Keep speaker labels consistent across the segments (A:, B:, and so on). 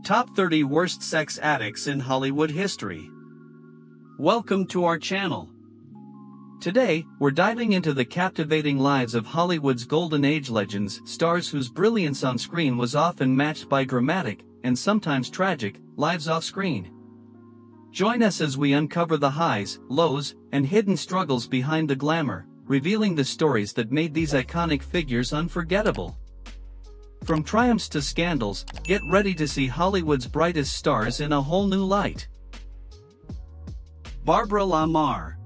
A: Top 30 Worst Sex Addicts in Hollywood History. Welcome to our channel. Today, we're diving into the captivating lives of Hollywood's golden age legends, stars whose brilliance on screen was often matched by dramatic, and sometimes tragic, lives off-screen. Join us as we uncover the highs, lows, and hidden struggles behind the glamour, revealing the stories that made these iconic figures unforgettable. From triumphs to scandals, get ready to see Hollywood's brightest stars in a whole new light. Barbara Lamar.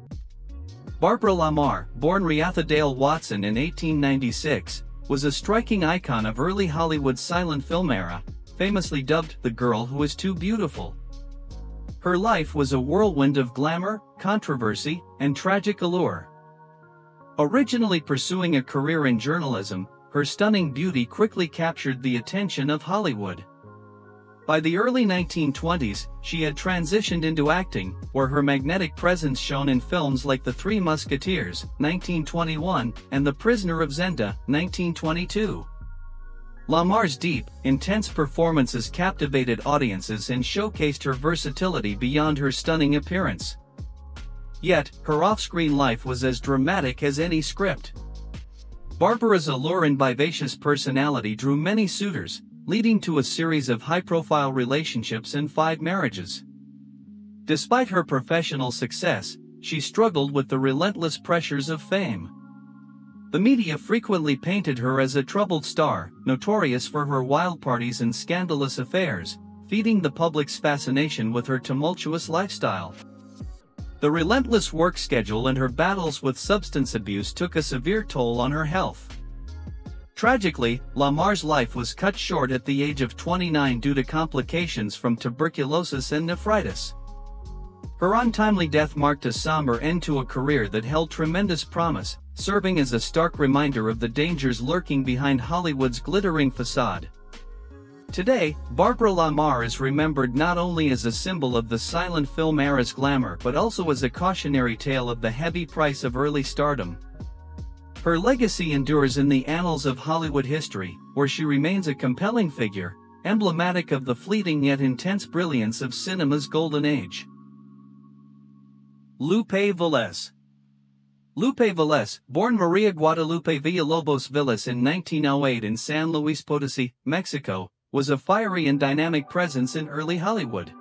A: Barbara Lamar, born Reatha Dale Watson in 1896, was a striking icon of early Hollywood's silent film era, famously dubbed the girl who is too beautiful. Her life was a whirlwind of glamour, controversy, and tragic allure. Originally pursuing a career in journalism, her stunning beauty quickly captured the attention of Hollywood. By the early 1920s, she had transitioned into acting, where her magnetic presence shone in films like The Three Musketeers, 1921, and The Prisoner of Zenda, 1922. Lamar's deep, intense performances captivated audiences and showcased her versatility beyond her stunning appearance. Yet, her off-screen life was as dramatic as any script. Barbara's allure and vivacious personality drew many suitors, leading to a series of high-profile relationships and 5 marriages. Despite her professional success, she struggled with the relentless pressures of fame. The media frequently painted her as a troubled star, notorious for her wild parties and scandalous affairs, feeding the public's fascination with her tumultuous lifestyle. The relentless work schedule and her battles with substance abuse took a severe toll on her health. Tragically, Lamar's life was cut short at the age of 29 due to complications from tuberculosis and nephritis. Her untimely death marked a somber end to a career that held tremendous promise, serving as a stark reminder of the dangers lurking behind Hollywood's glittering facade. Today, Barbara Lamar is remembered not only as a symbol of the silent film era's glamour but also as a cautionary tale of the heavy price of early stardom. Her legacy endures in the annals of Hollywood history, where she remains a compelling figure, emblematic of the fleeting yet intense brilliance of cinema's golden age. Lupe Velez. Lupe Velez, born Maria Guadalupe Villalobos Villas in 1908 in San Luis Potosí, Mexico, was a fiery and dynamic presence in early Hollywood.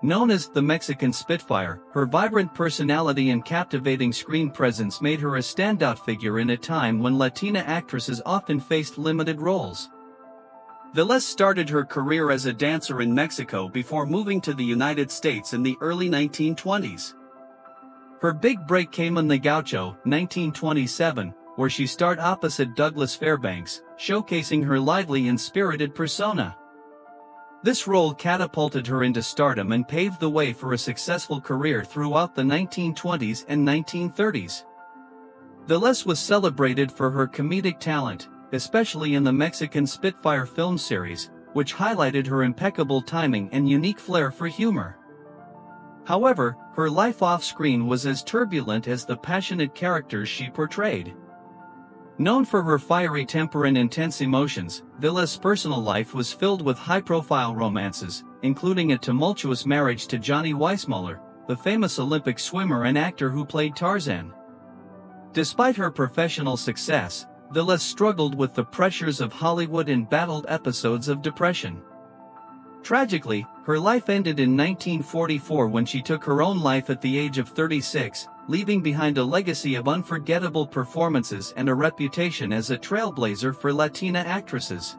A: Known as the Mexican Spitfire, her vibrant personality and captivating screen presence made her a standout figure in a time when Latina actresses often faced limited roles. Velez started her career as a dancer in Mexico before moving to the United States in the early 1920s. Her big break came in The Gaucho, 1927, where she starred opposite Douglas Fairbanks, showcasing her lively and spirited persona. This role catapulted her into stardom and paved the way for a successful career throughout the 1920s and 1930s. Velez was celebrated for her comedic talent, especially in the Mexican Spitfire film series, which highlighted her impeccable timing and unique flair for humor. However, her life off-screen was as turbulent as the passionate characters she portrayed. Known for her fiery temper and intense emotions, Velez's personal life was filled with high-profile romances, including a tumultuous marriage to Johnny Weissmuller, the famous Olympic swimmer and actor who played Tarzan. Despite her professional success, Velez struggled with the pressures of Hollywood and battled episodes of depression. Tragically, her life ended in 1944 when she took her own life at the age of 36, leaving behind a legacy of unforgettable performances and a reputation as a trailblazer for Latina actresses.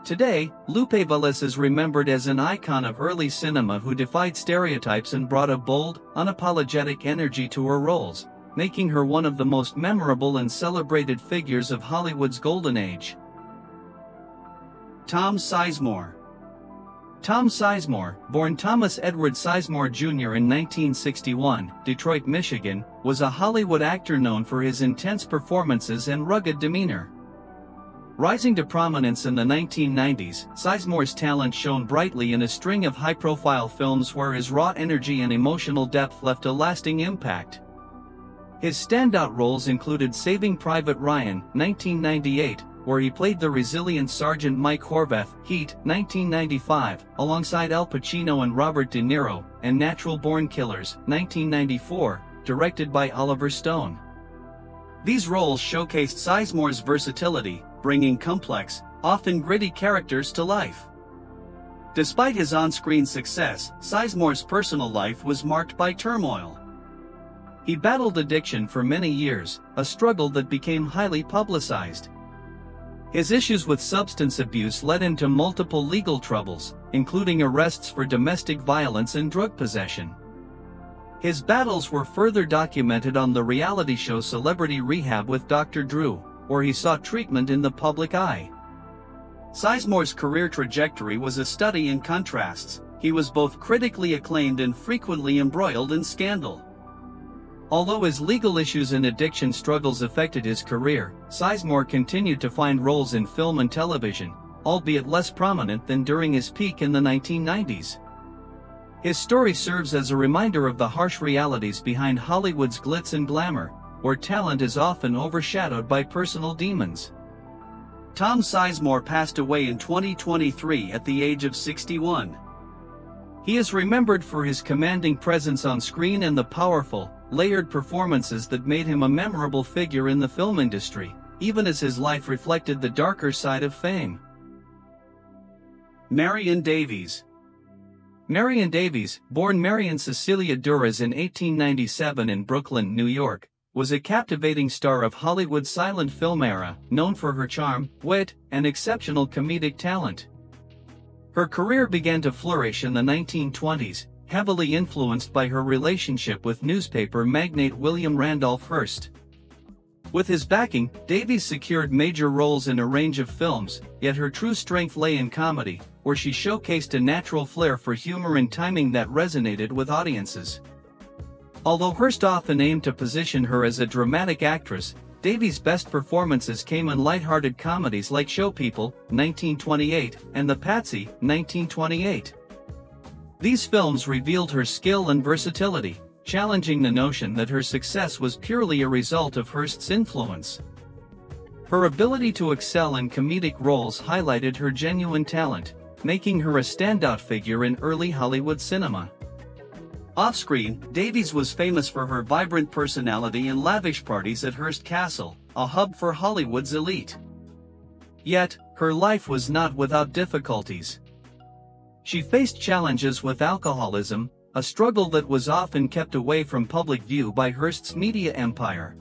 A: Today, Lupe Velez is remembered as an icon of early cinema who defied stereotypes and brought a bold, unapologetic energy to her roles, making her one of the most memorable and celebrated figures of Hollywood's golden age. Tom Sizemore. Tom Sizemore, born Thomas Edward Sizemore Jr. in 1961, Detroit, Michigan, was a Hollywood actor known for his intense performances and rugged demeanor. Rising to prominence in the 1990s, Sizemore's talent shone brightly in a string of high-profile films where his raw energy and emotional depth left a lasting impact. His standout roles included Saving Private Ryan, 1998, where he played the resilient Sergeant Mike Horvath; Heat, 1995, alongside Al Pacino and Robert De Niro; and Natural Born Killers, 1994, directed by Oliver Stone. These roles showcased Sizemore's versatility, bringing complex, often gritty characters to life. Despite his on-screen success, Sizemore's personal life was marked by turmoil. He battled addiction for many years, a struggle that became highly publicized. His issues with substance abuse led him to multiple legal troubles, including arrests for domestic violence and drug possession. His battles were further documented on the reality show Celebrity Rehab with Dr. Drew, where he sought treatment in the public eye. Sizemore's career trajectory was a study in contrasts. He was both critically acclaimed and frequently embroiled in scandal. Although his legal issues and addiction struggles affected his career, Sizemore continued to find roles in film and television, albeit less prominent than during his peak in the 1990s. His story serves as a reminder of the harsh realities behind Hollywood's glitz and glamour, where talent is often overshadowed by personal demons. Tom Sizemore passed away in 2023 at the age of 61. He is remembered for his commanding presence on screen and the powerful, layered performances that made him a memorable figure in the film industry, even as his life reflected the darker side of fame. Marion Davies. Marion Davies, born Marion Cecilia Duras in 1897 in Brooklyn, New York, was a captivating star of Hollywood's silent film era, known for her charm, wit, and exceptional comedic talent. Her career began to flourish in the 1920s, heavily influenced by her relationship with newspaper magnate William Randolph Hearst. With his backing, Davies secured major roles in a range of films, yet her true strength lay in comedy, where she showcased a natural flair for humor and timing that resonated with audiences. Although Hearst often aimed to position her as a dramatic actress, Davies' best performances came in lighthearted comedies like Show People, 1928, and The Patsy, 1928. These films revealed her skill and versatility, challenging the notion that her success was purely a result of Hearst's influence. Her ability to excel in comedic roles highlighted her genuine talent, making her a standout figure in early Hollywood cinema. Off-screen, Davies was famous for her vibrant personality and lavish parties at Hearst Castle, a hub for Hollywood's elite. Yet, her life was not without difficulties. She faced challenges with alcoholism, a struggle that was often kept away from public view by Hearst's media empire.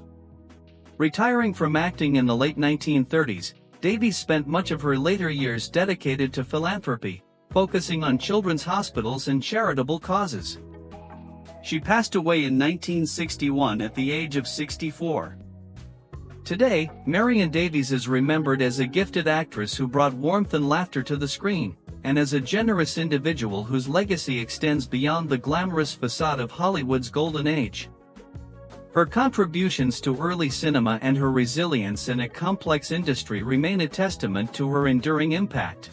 A: Retiring from acting in the late 1930s, Davies spent much of her later years dedicated to philanthropy, focusing on children's hospitals and charitable causes. She passed away in 1961 at the age of 64. Today, Marion Davies is remembered as a gifted actress who brought warmth and laughter to the screen, and as a generous individual whose legacy extends beyond the glamorous facade of Hollywood's golden age. Her contributions to early cinema and her resilience in a complex industry remain a testament to her enduring impact.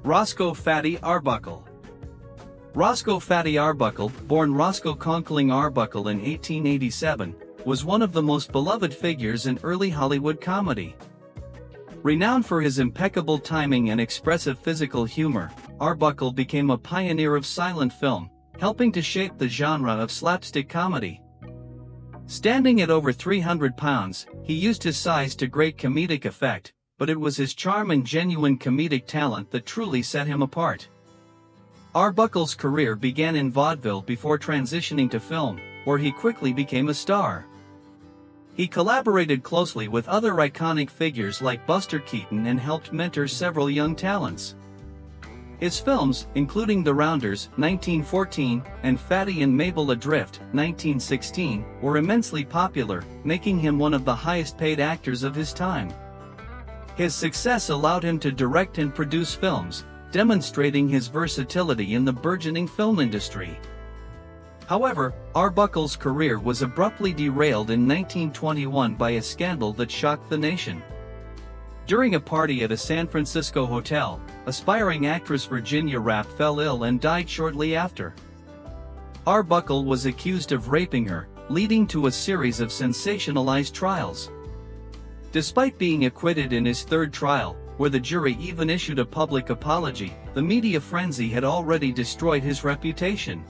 A: Roscoe Fatty Arbuckle. Roscoe Fatty Arbuckle, born Roscoe Conkling Arbuckle in 1887, was one of the most beloved figures in early Hollywood comedy. Renowned for his impeccable timing and expressive physical humor, Arbuckle became a pioneer of silent film, helping to shape the genre of slapstick comedy. Standing at over 300 pounds, he used his size to great comedic effect, but it was his charm and genuine comedic talent that truly set him apart. Arbuckle's career began in vaudeville before transitioning to film, where he quickly became a star. He collaborated closely with other iconic figures like Buster Keaton and helped mentor several young talents. His films, including The Rounders, 1914, and Fatty and Mabel Adrift, 1916, were immensely popular, making him one of the highest-paid actors of his time. His success allowed him to direct and produce films, demonstrating his versatility in the burgeoning film industry. However, Arbuckle's career was abruptly derailed in 1921 by a scandal that shocked the nation. During a party at a San Francisco hotel, aspiring actress Virginia Rappe fell ill and died shortly after. Arbuckle was accused of raping her, leading to a series of sensationalized trials. Despite being acquitted in his third trial, where the jury even issued a public apology, the media frenzy had already destroyed his reputation.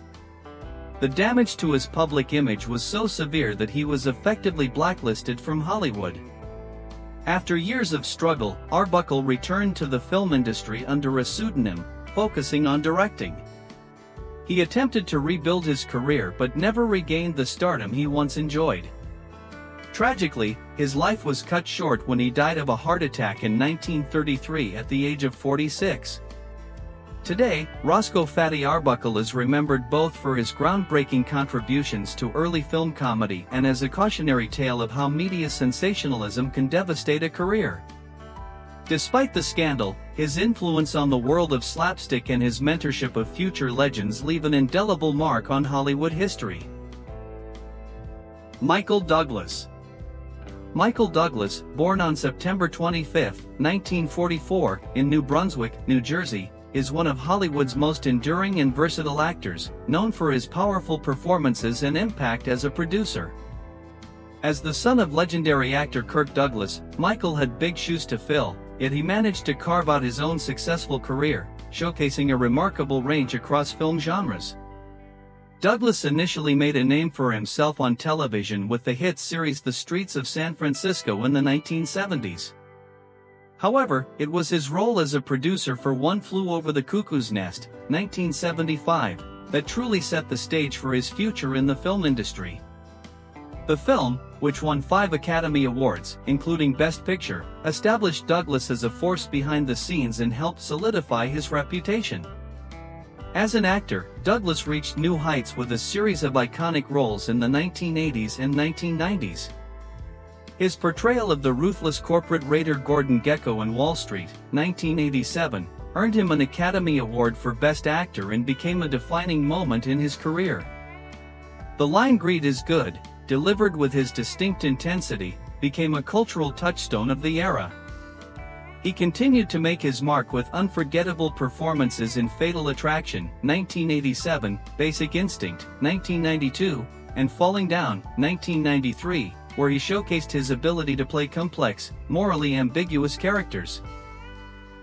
A: The damage to his public image was so severe that he was effectively blacklisted from Hollywood. After years of struggle, Arbuckle returned to the film industry under a pseudonym, focusing on directing. He attempted to rebuild his career but never regained the stardom he once enjoyed. Tragically, his life was cut short when he died of a heart attack in 1933 at the age of 46. Today, Roscoe "Fatty" Arbuckle is remembered both for his groundbreaking contributions to early film comedy and as a cautionary tale of how media sensationalism can devastate a career. Despite the scandal, his influence on the world of slapstick and his mentorship of future legends leave an indelible mark on Hollywood history. Michael Douglas. Michael Douglas, born on September 25, 1944, in New Brunswick, New Jersey, is one of Hollywood's most enduring and versatile actors, known for his powerful performances and impact as a producer. As the son of legendary actor Kirk Douglas, Michael had big shoes to fill, yet he managed to carve out his own successful career, showcasing a remarkable range across film genres. Douglas initially made a name for himself on television with the hit series The Streets of San Francisco in the 1970s. However, it was his role as a producer for One Flew Over the Cuckoo's Nest, 1975, that truly set the stage for his future in the film industry. The film, which won 5 Academy Awards, including Best Picture, established Douglas as a force behind the scenes and helped solidify his reputation. As an actor, Douglas reached new heights with a series of iconic roles in the 1980s and 1990s. His portrayal of the ruthless corporate raider Gordon Gekko in Wall Street, 1987, earned him an Academy Award for Best Actor and became a defining moment in his career. The line "Greed is good," delivered with his distinct intensity, became a cultural touchstone of the era. He continued to make his mark with unforgettable performances in Fatal Attraction, 1987, Basic Instinct, 1992, and Falling Down, 1993, where he showcased his ability to play complex, morally ambiguous characters.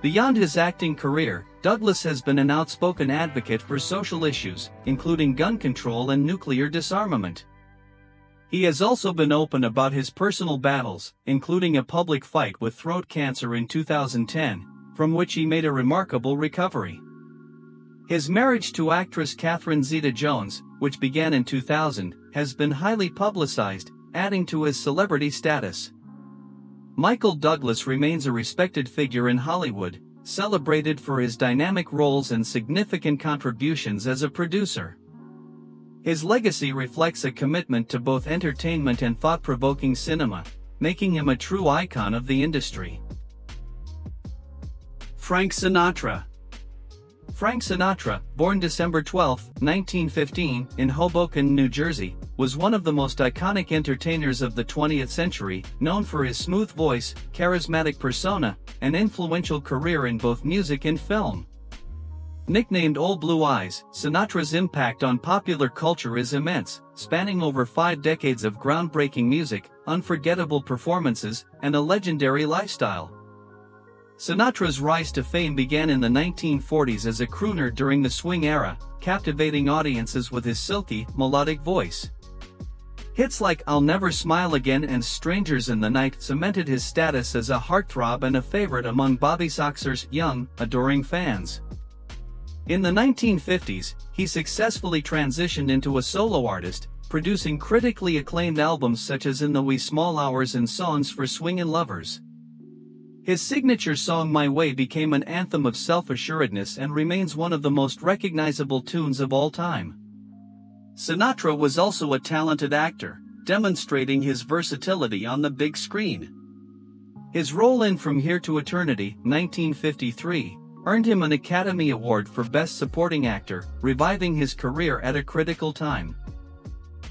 A: Beyond his acting career, Douglas has been an outspoken advocate for social issues, including gun control and nuclear disarmament. He has also been open about his personal battles, including a public fight with throat cancer in 2010, from which he made a remarkable recovery. His marriage to actress Catherine Zeta-Jones, which began in 2000, has been highly publicized, adding to his celebrity status. Michael Douglas remains a respected figure in Hollywood, celebrated for his dynamic roles and significant contributions as a producer. His legacy reflects a commitment to both entertainment and thought-provoking cinema, making him a true icon of the industry. Frank Sinatra. Frank Sinatra, born December 12, 1915, in Hoboken, New Jersey, was one of the most iconic entertainers of the 20th century, known for his smooth voice, charismatic persona, and influential career in both music and film. Nicknamed Old Blue Eyes, Sinatra's impact on popular culture is immense, spanning over 5 decades of groundbreaking music, unforgettable performances, and a legendary lifestyle. Sinatra's rise to fame began in the 1940s as a crooner during the swing era, captivating audiences with his silky, melodic voice. Hits like "I'll Never Smile Again" and "Strangers in the Night" cemented his status as a heartthrob and a favorite among Bobby Soxer's young, adoring fans. In the 1950s, he successfully transitioned into a solo artist, producing critically acclaimed albums such as "In the Wee Small Hours" and "Songs for Swingin' Lovers." His signature song "My Way" became an anthem of self-assuredness and remains one of the most recognizable tunes of all time. Sinatra was also a talented actor, demonstrating his versatility on the big screen. His role in From Here to Eternity, 1953, earned him an Academy Award for Best Supporting Actor, reviving his career at a critical time.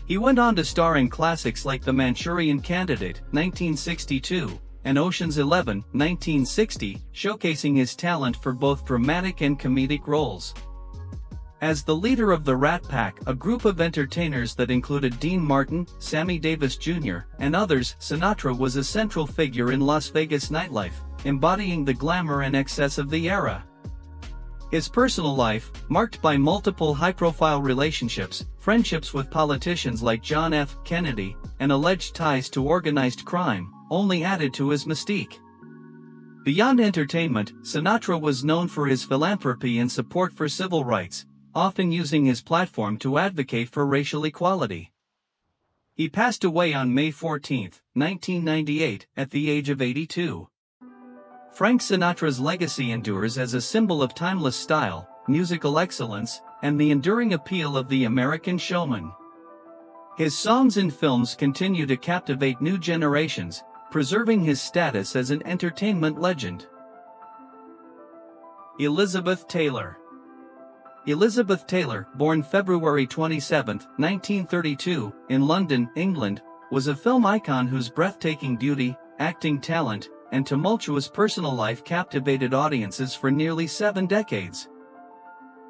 A: He went on to star in classics like The Manchurian Candidate, 1962, and Ocean's 11, 1960, showcasing his talent for both dramatic and comedic roles. As the leader of the Rat Pack, a group of entertainers that included Dean Martin, Sammy Davis Jr., and others, Sinatra was a central figure in Las Vegas nightlife, embodying the glamour and excess of the era. His personal life, marked by multiple high-profile relationships, friendships with politicians like John F. Kennedy, and alleged ties to organized crime, only added to his mystique. Beyond entertainment, Sinatra was known for his philanthropy and support for civil rights, often using his platform to advocate for racial equality. He passed away on May 14, 1998, at the age of 82. Frank Sinatra's legacy endures as a symbol of timeless style, musical excellence, and the enduring appeal of the American showman. His songs and films continue to captivate new generations, preserving his status as an entertainment legend. Elizabeth Taylor. Elizabeth Taylor, born February 27, 1932, in London, England, was a film icon whose breathtaking beauty, acting talent, and tumultuous personal life captivated audiences for nearly 7 decades.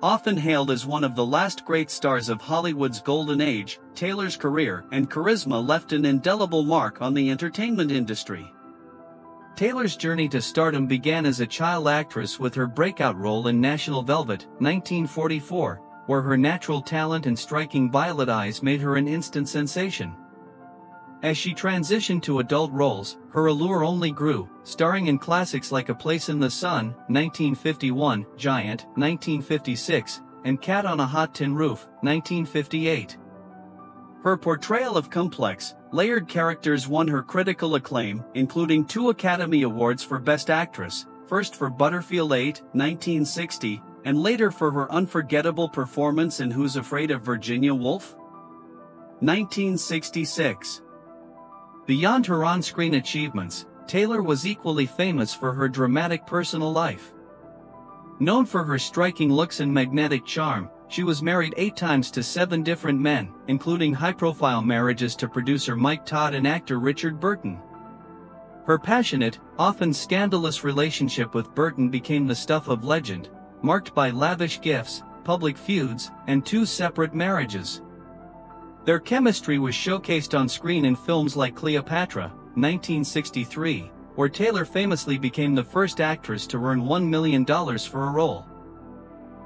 A: Often hailed as one of the last great stars of Hollywood's golden age, Taylor's career and charisma left an indelible mark on the entertainment industry. Taylor's journey to stardom began as a child actress with her breakout role in National Velvet, 1944, where her natural talent and striking violet eyes made her an instant sensation. As she transitioned to adult roles, her allure only grew, starring in classics like A Place in the Sun, 1951, Giant, 1956, and Cat on a Hot Tin Roof, 1958. Her portrayal of complex, layered characters won her critical acclaim, including 2 Academy Awards for Best Actress, first for Butterfield 8, 1960, and later for her unforgettable performance in Who's Afraid of Virginia Woolf? 1966. Beyond her on-screen achievements, Taylor was equally famous for her dramatic personal life. Known for her striking looks and magnetic charm, she was married 8 times to 7 different men, including high-profile marriages to producer Mike Todd and actor Richard Burton. Her passionate, often scandalous relationship with Burton became the stuff of legend, marked by lavish gifts, public feuds, and 2 separate marriages. Their chemistry was showcased on screen in films like Cleopatra, 1963, where Taylor famously became the first actress to earn $1 million for a role.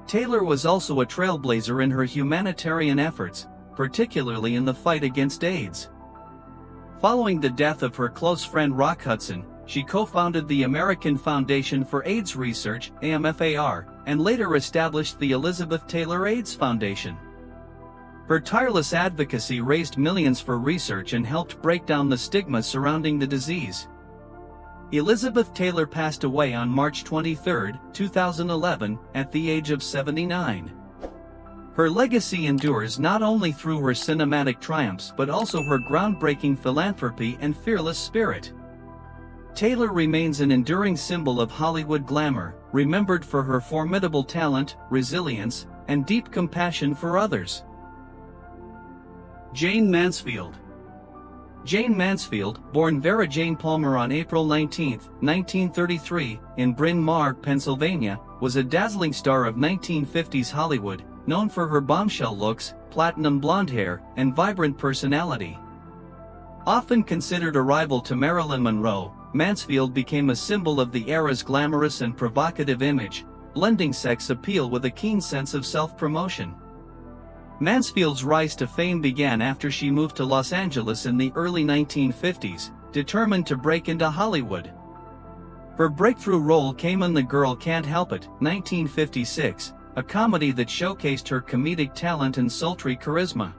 A: Taylor was also a trailblazer in her humanitarian efforts, particularly in the fight against AIDS. Following the death of her close friend Rock Hudson, she co-founded the American Foundation for AIDS Research, AMFAR, and later established the Elizabeth Taylor AIDS Foundation. Her tireless advocacy raised millions for research and helped break down the stigma surrounding the disease. Elizabeth Taylor passed away on March 23, 2011, at the age of 79. Her legacy endures not only through her cinematic triumphs but also her groundbreaking philanthropy and fearless spirit. Taylor remains an enduring symbol of Hollywood glamour, remembered for her formidable talent, resilience, and deep compassion for others. Jane Mansfield. Jane Mansfield, born Vera Jane Palmer on April 19, 1933, in Bryn Mawr, Pennsylvania, was a dazzling star of 1950s Hollywood, known for her bombshell looks, platinum blonde hair, and vibrant personality. Often considered a rival to Marilyn Monroe, Mansfield became a symbol of the era's glamorous and provocative image, blending sex appeal with a keen sense of self-promotion. Mansfield's rise to fame began after she moved to Los Angeles in the early 1950s, determined to break into Hollywood. Her breakthrough role came in The Girl Can't Help It, 1956, a comedy that showcased her comedic talent and sultry charisma.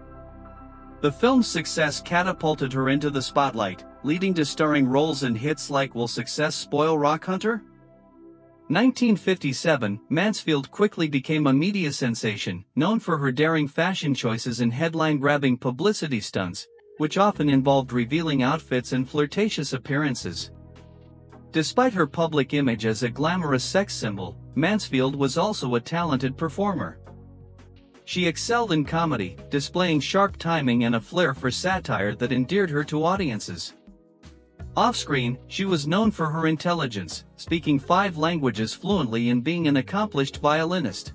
A: The film's success catapulted her into the spotlight, leading to starring roles in hits like Will Success Spoil Rock Hunter? 1957, Mansfield quickly became a media sensation, known for her daring fashion choices and headline-grabbing publicity stunts, which often involved revealing outfits and flirtatious appearances. Despite her public image as a glamorous sex symbol, Mansfield was also a talented performer. She excelled in comedy, displaying sharp timing and a flair for satire that endeared her to audiences. Off-screen, she was known for her intelligence, speaking 5 languages fluently and being an accomplished violinist.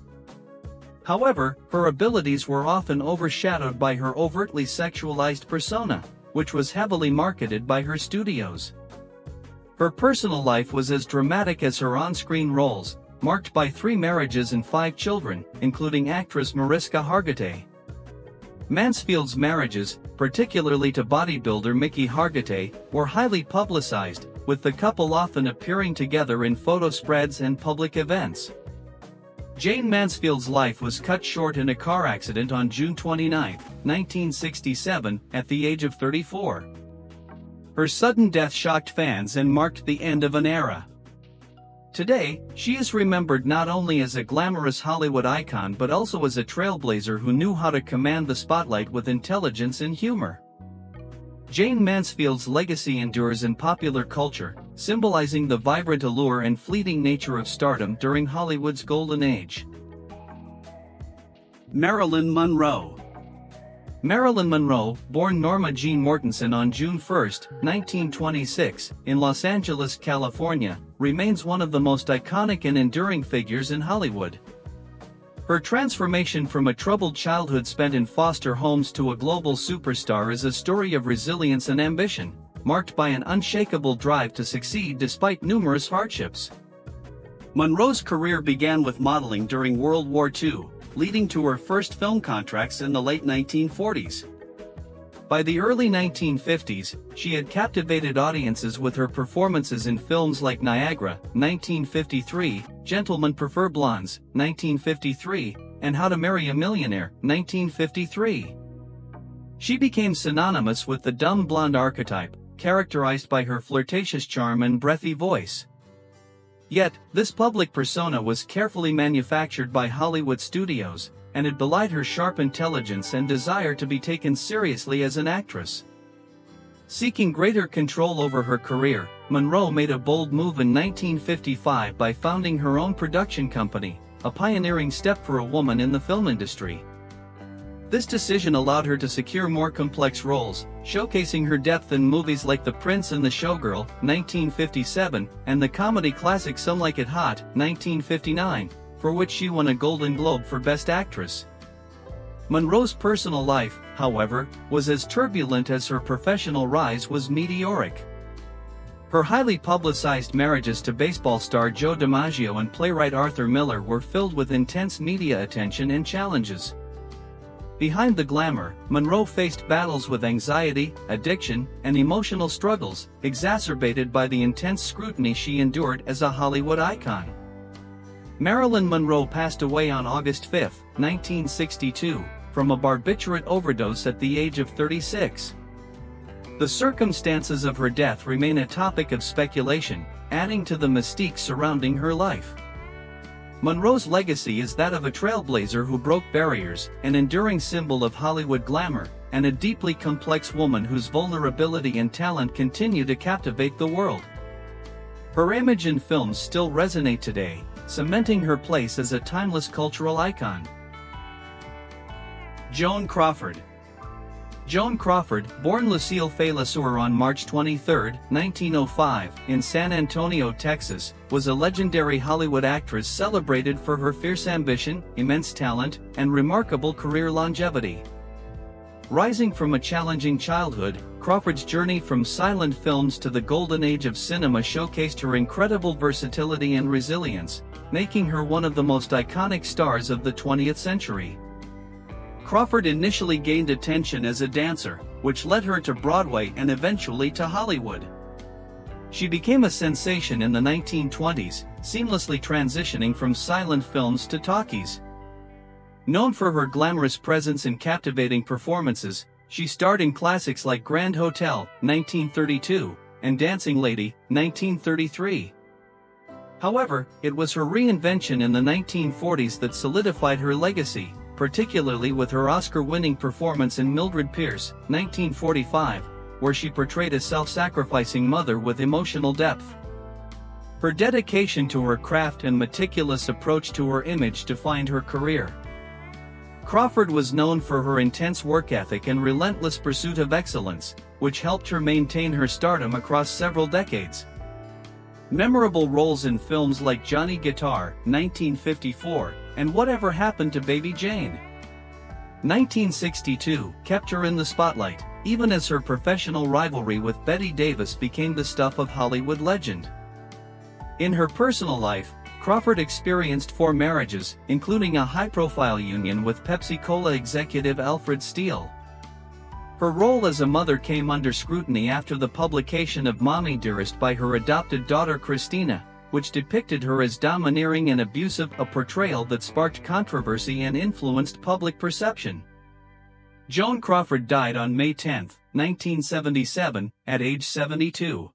A: However, her abilities were often overshadowed by her overtly sexualized persona, which was heavily marketed by her studios. Her personal life was as dramatic as her on-screen roles, marked by 3 marriages and 5 children, including actress Mariska Hargitay. Mansfield's marriages, particularly to bodybuilder Mickey Hargitay, were highly publicized, with the couple often appearing together in photo spreads and public events. Jane Mansfield's life was cut short in a car accident on June 29, 1967, at the age of 34. Her sudden death shocked fans and marked the end of an era. Today, she is remembered not only as a glamorous Hollywood icon but also as a trailblazer who knew how to command the spotlight with intelligence and humor. Jane Mansfield's legacy endures in popular culture, symbolizing the vibrant allure and fleeting nature of stardom during Hollywood's golden age. Marilyn Monroe. Marilyn Monroe, born Norma Jean Mortensen on June 1, 1926, in Los Angeles, California, remains one of the most iconic and enduring figures in Hollywood. Her transformation from a troubled childhood spent in foster homes to a global superstar is a story of resilience and ambition, marked by an unshakable drive to succeed despite numerous hardships. Monroe's career began with modeling during World War II, leading to her first film contracts in the late 1940s. By the early 1950s, she had captivated audiences with her performances in films like Niagara, 1953, Gentlemen Prefer Blondes, 1953, and How to Marry a Millionaire, 1953. She became synonymous with the dumb blonde archetype, characterized by her flirtatious charm and breathy voice. Yet, this public persona was carefully manufactured by Hollywood studios, and it belied her sharp intelligence and desire to be taken seriously as an actress. Seeking greater control over her career, Monroe made a bold move in 1955 by founding her own production company, a pioneering step for a woman in the film industry. This decision allowed her to secure more complex roles, showcasing her depth in movies like The Prince and the Showgirl, 1957, and the comedy classic Some Like It Hot, 1959, for which she won a Golden Globe for Best Actress. Monroe's personal life, however, was as turbulent as her professional rise was meteoric. Her highly publicized marriages to baseball star Joe DiMaggio and playwright Arthur Miller were filled with intense media attention and challenges. Behind the glamour, Monroe faced battles with anxiety, addiction, and emotional struggles, exacerbated by the intense scrutiny she endured as a Hollywood icon. Marilyn Monroe passed away on August 5, 1962, from a barbiturate overdose at the age of 36. The circumstances of her death remain a topic of speculation, adding to the mystique surrounding her life. Monroe's legacy is that of a trailblazer who broke barriers, an enduring symbol of Hollywood glamour, and a deeply complex woman whose vulnerability and talent continue to captivate the world. Her image and films still resonate today, cementing her place as a timeless cultural icon. Joan Crawford. Joan Crawford, born Lucille Fay LeSueur on March 23, 1905, in San Antonio, Texas, was a legendary Hollywood actress celebrated for her fierce ambition, immense talent, and remarkable career longevity. Rising from a challenging childhood, Crawford's journey from silent films to the golden age of cinema showcased her incredible versatility and resilience, making her one of the most iconic stars of the 20th century. Crawford initially gained attention as a dancer, which led her to Broadway and eventually to Hollywood. She became a sensation in the 1920s, seamlessly transitioning from silent films to talkies. Known for her glamorous presence and captivating performances, she starred in classics like Grand Hotel, 1932, and Dancing Lady, 1933. However, it was her reinvention in the 1940s that solidified her legacy, particularly with her Oscar-winning performance in Mildred Pierce, 1945, where she portrayed a self-sacrificing mother with emotional depth. Her dedication to her craft and meticulous approach to her image defined her career. Crawford was known for her intense work ethic and relentless pursuit of excellence, which helped her maintain her stardom across several decades. Memorable roles in films like Johnny Guitar, 1954, and Whatever Happened to Baby Jane. 1962 kept her in the spotlight, even as her professional rivalry with Bette Davis became the stuff of Hollywood legend. In her personal life, Crawford experienced 4 marriages, including a high-profile union with Pepsi-Cola executive Alfred Steele. Her role as a mother came under scrutiny after the publication of Mommy Dearest by her adopted daughter Christina, which depicted her as domineering and abusive, a portrayal that sparked controversy and influenced public perception. Joan Crawford died on May 10, 1977, at age 72.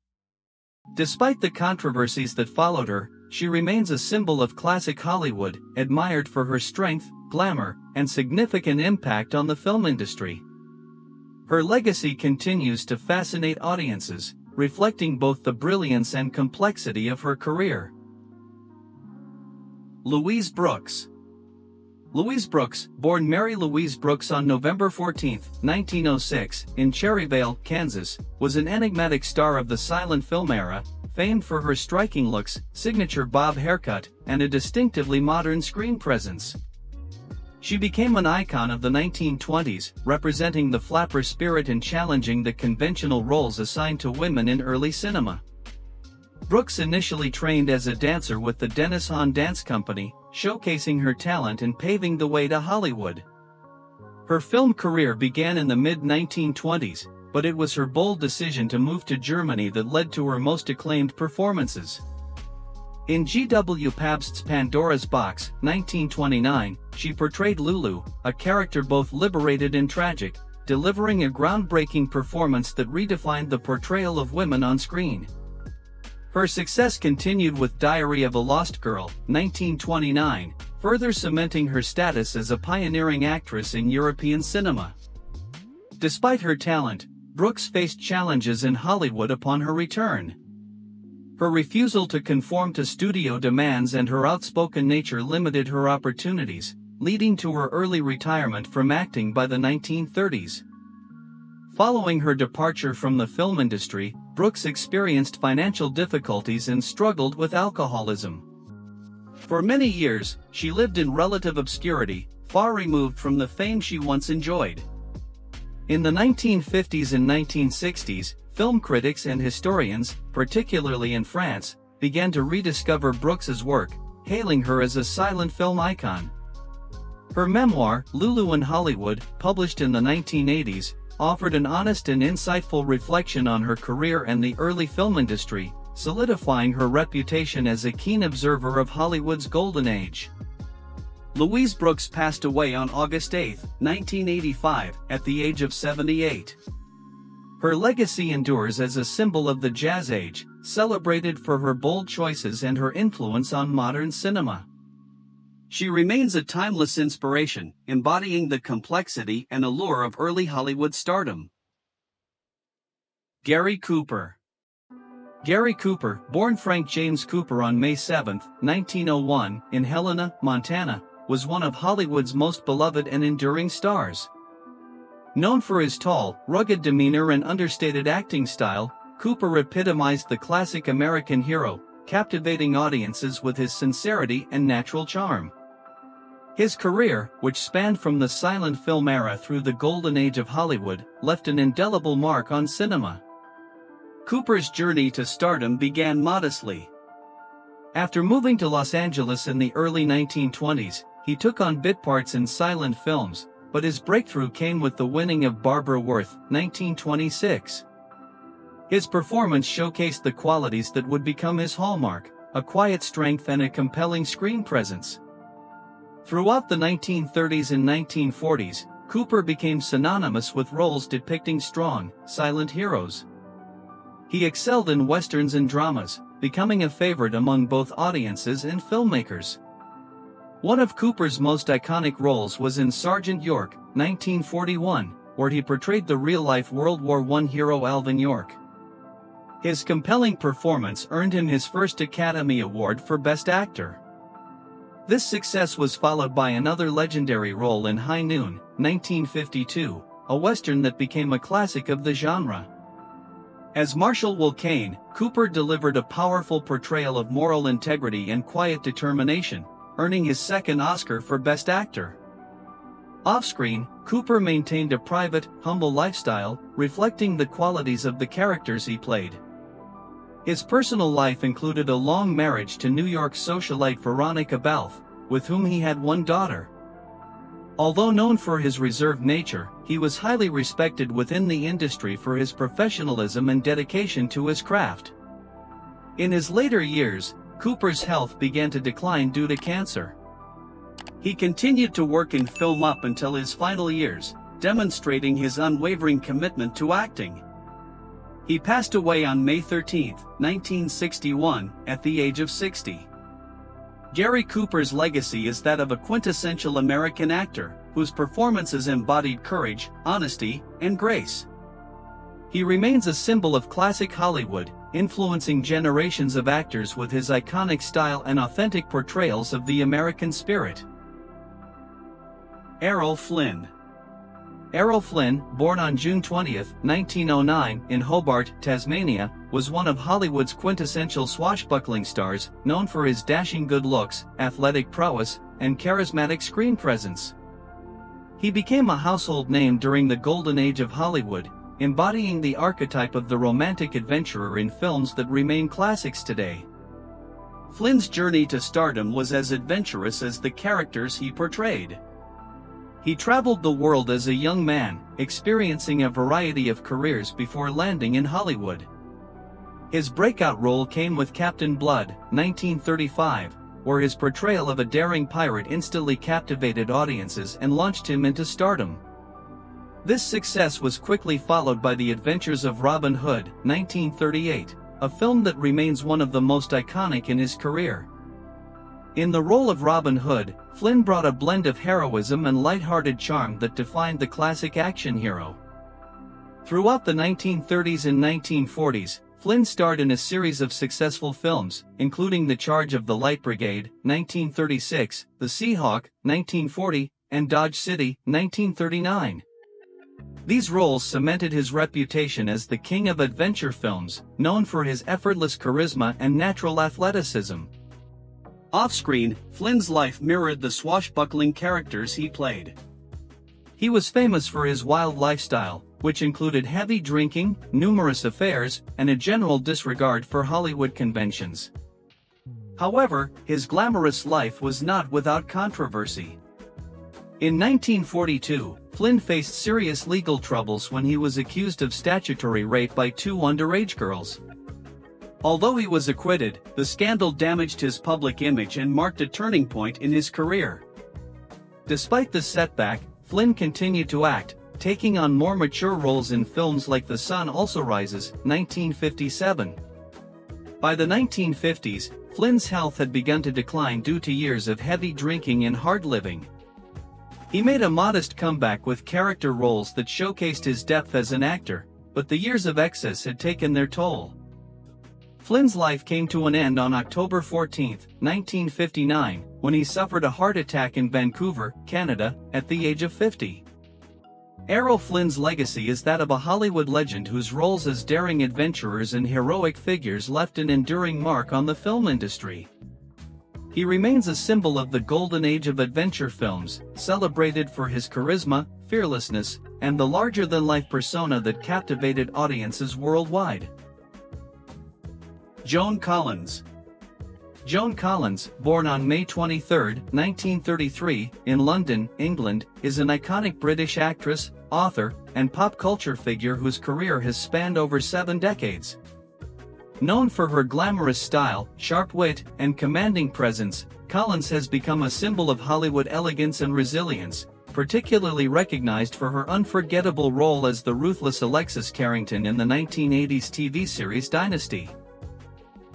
A: Despite the controversies that followed her, she remains a symbol of classic Hollywood, admired for her strength, glamour, and significant impact on the film industry. Her legacy continues to fascinate audiences, reflecting both the brilliance and complexity of her career. Louise Brooks. Louise Brooks, born Mary Louise Brooks on November 14, 1906, in Cherryvale, Kansas, was an enigmatic star of the silent film era, famed for her striking looks, signature bob haircut, and a distinctively modern screen presence. She became an icon of the 1920s, representing the flapper spirit and challenging the conventional roles assigned to women in early cinema. Brooks initially trained as a dancer with the Dennis Hahn Dance Company, showcasing her talent and paving the way to Hollywood. Her film career began in the mid-1920s, but it was her bold decision to move to Germany that led to her most acclaimed performances. In G.W. Pabst's Pandora's Box, 1929, she portrayed Lulu, a character both liberated and tragic, delivering a groundbreaking performance that redefined the portrayal of women on screen. Her success continued with Diary of a Lost Girl, 1929, further cementing her status as a pioneering actress in European cinema. Despite her talent, Brooks faced challenges in Hollywood upon her return. Her refusal to conform to studio demands and her outspoken nature limited her opportunities, leading to her early retirement from acting by the 1930s. Following her departure from the film industry, Brooks experienced financial difficulties and struggled with alcoholism. For many years, she lived in relative obscurity, far removed from the fame she once enjoyed. In the 1950s and 1960s, film critics and historians, particularly in France, began to rediscover Brooks's work, hailing her as a silent film icon. Her memoir, Lulu in Hollywood, published in the 1980s, offered an honest and insightful reflection on her career and the early film industry, solidifying her reputation as a keen observer of Hollywood's golden age. Louise Brooks passed away on August 8, 1985, at the age of 78. Her legacy endures as a symbol of the Jazz Age, celebrated for her bold choices and her influence on modern cinema. She remains a timeless inspiration, embodying the complexity and allure of early Hollywood stardom. Gary Cooper. Gary Cooper, born Frank James Cooper on May 7, 1901, in Helena, Montana, was one of Hollywood's most beloved and enduring stars. Known for his tall, rugged demeanor and understated acting style, Cooper epitomized the classic American hero, captivating audiences with his sincerity and natural charm. His career, which spanned from the silent film era through the golden age of Hollywood, left an indelible mark on cinema. Cooper's journey to stardom began modestly. After moving to Los Angeles in the early 1920s, he took on bit parts in silent films, but his breakthrough came with the winning of Barbara Worth, 1926. His performance showcased the qualities that would become his hallmark, a quiet strength and a compelling screen presence. Throughout the 1930s and 1940s, Cooper became synonymous with roles depicting strong, silent heroes. He excelled in westerns and dramas, becoming a favorite among both audiences and filmmakers. One of Cooper's most iconic roles was in Sergeant York, 1941, where he portrayed the real-life World War I hero Alvin York. His compelling performance earned him his first Academy Award for Best Actor. This success was followed by another legendary role in High Noon, 1952, a western that became a classic of the genre. As Marshal Wolcane, Cooper delivered a powerful portrayal of moral integrity and quiet determination, earning his second Oscar for Best Actor. Off-screen, Cooper maintained a private, humble lifestyle, reflecting the qualities of the characters he played. His personal life included a long marriage to New York socialite Veronica Balfe, with whom he had one daughter. Although known for his reserved nature, he was highly respected within the industry for his professionalism and dedication to his craft. In his later years, Cooper's health began to decline due to cancer. He continued to work in film up until his final years, demonstrating his unwavering commitment to acting. He passed away on May 13, 1961, at the age of 60. Gary Cooper's legacy is that of a quintessential American actor, whose performances embodied courage, honesty, and grace. He remains a symbol of classic Hollywood, influencing generations of actors with his iconic style and authentic portrayals of the American spirit. Errol Flynn. Errol Flynn, born on June 20, 1909, in Hobart, Tasmania, was one of Hollywood's quintessential swashbuckling stars, known for his dashing good looks, athletic prowess, and charismatic screen presence. He became a household name during the golden age of Hollywood, embodying the archetype of the romantic adventurer in films that remain classics today. Flynn's journey to stardom was as adventurous as the characters he portrayed. He traveled the world as a young man, experiencing a variety of careers before landing in Hollywood. His breakout role came with Captain Blood, 1935, where his portrayal of a daring pirate instantly captivated audiences and launched him into stardom. This success was quickly followed by The Adventures of Robin Hood, 1938, a film that remains one of the most iconic in his career. In the role of Robin Hood, Flynn brought a blend of heroism and light-hearted charm that defined the classic action hero. Throughout the 1930s and 1940s, Flynn starred in a series of successful films, including The Charge of the Light Brigade, 1936, The Seahawk, 1940, and Dodge City, 1939. These roles cemented his reputation as the king of adventure films, known for his effortless charisma and natural athleticism. Off-screen, Flynn's life mirrored the swashbuckling characters he played. He was famous for his wild lifestyle, which included heavy drinking, numerous affairs, and a general disregard for Hollywood conventions. However, his glamorous life was not without controversy. In 1942, Flynn faced serious legal troubles when he was accused of statutory rape by two underage girls. Although he was acquitted, the scandal damaged his public image and marked a turning point in his career. Despite the setback, Flynn continued to act, taking on more mature roles in films like The Sun Also Rises, 1957. By the 1950s, Flynn's health had begun to decline due to years of heavy drinking and hard living. He made a modest comeback with character roles that showcased his depth as an actor, but the years of excess had taken their toll. Flynn's life came to an end on October 14, 1959, when he suffered a heart attack in Vancouver, Canada, at the age of 50. Errol Flynn's legacy is that of a Hollywood legend whose roles as daring adventurers and heroic figures left an enduring mark on the film industry. He remains a symbol of the golden age of adventure films, celebrated for his charisma, fearlessness, and the larger-than-life persona that captivated audiences worldwide. Joan Collins. Joan Collins, born on May 23, 1933, in London, England, is an iconic British actress, author, and pop culture figure whose career has spanned over 7 decades. Known for her glamorous style, sharp wit, and commanding presence, Collins has become a symbol of Hollywood elegance and resilience, particularly recognized for her unforgettable role as the ruthless Alexis Carrington in the 1980s TV series Dynasty.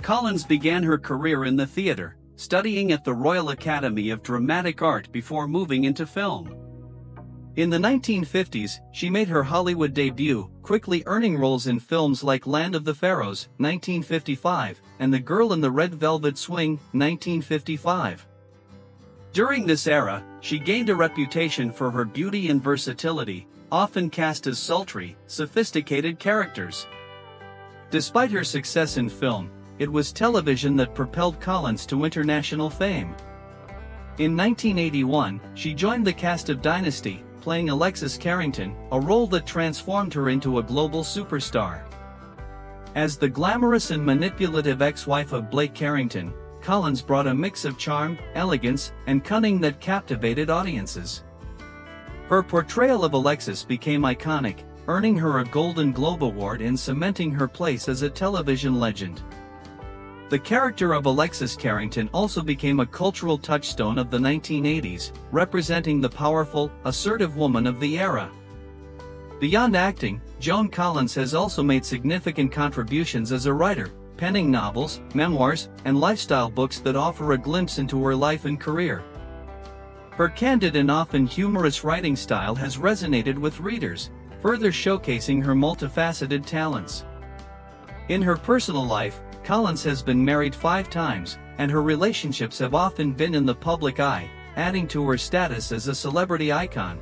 A: Collins began her career in the theater, studying at the Royal Academy of Dramatic Art before moving into film. In the 1950s, she made her Hollywood debut, quickly earning roles in films like Land of the Pharaohs, 1955, and The Girl in the Red Velvet Swing, 1955. During this era, she gained a reputation for her beauty and versatility, often cast as sultry, sophisticated characters. Despite her success in film, it was television that propelled Collins to international fame. In 1981, she joined the cast of Dynasty, playing Alexis Carrington, a role that transformed her into a global superstar. As the glamorous and manipulative ex-wife of Blake Carrington, Collins brought a mix of charm, elegance, and cunning that captivated audiences. Her portrayal of Alexis became iconic, earning her a Golden Globe Award and cementing her place as a television legend. The character of Alexis Carrington also became a cultural touchstone of the 1980s, representing the powerful, assertive woman of the era. Beyond acting, Joan Collins has also made significant contributions as a writer, penning novels, memoirs, and lifestyle books that offer a glimpse into her life and career. Her candid and often humorous writing style has resonated with readers, further showcasing her multifaceted talents. In her personal life, Collins has been married 5 times, and her relationships have often been in the public eye, adding to her status as a celebrity icon.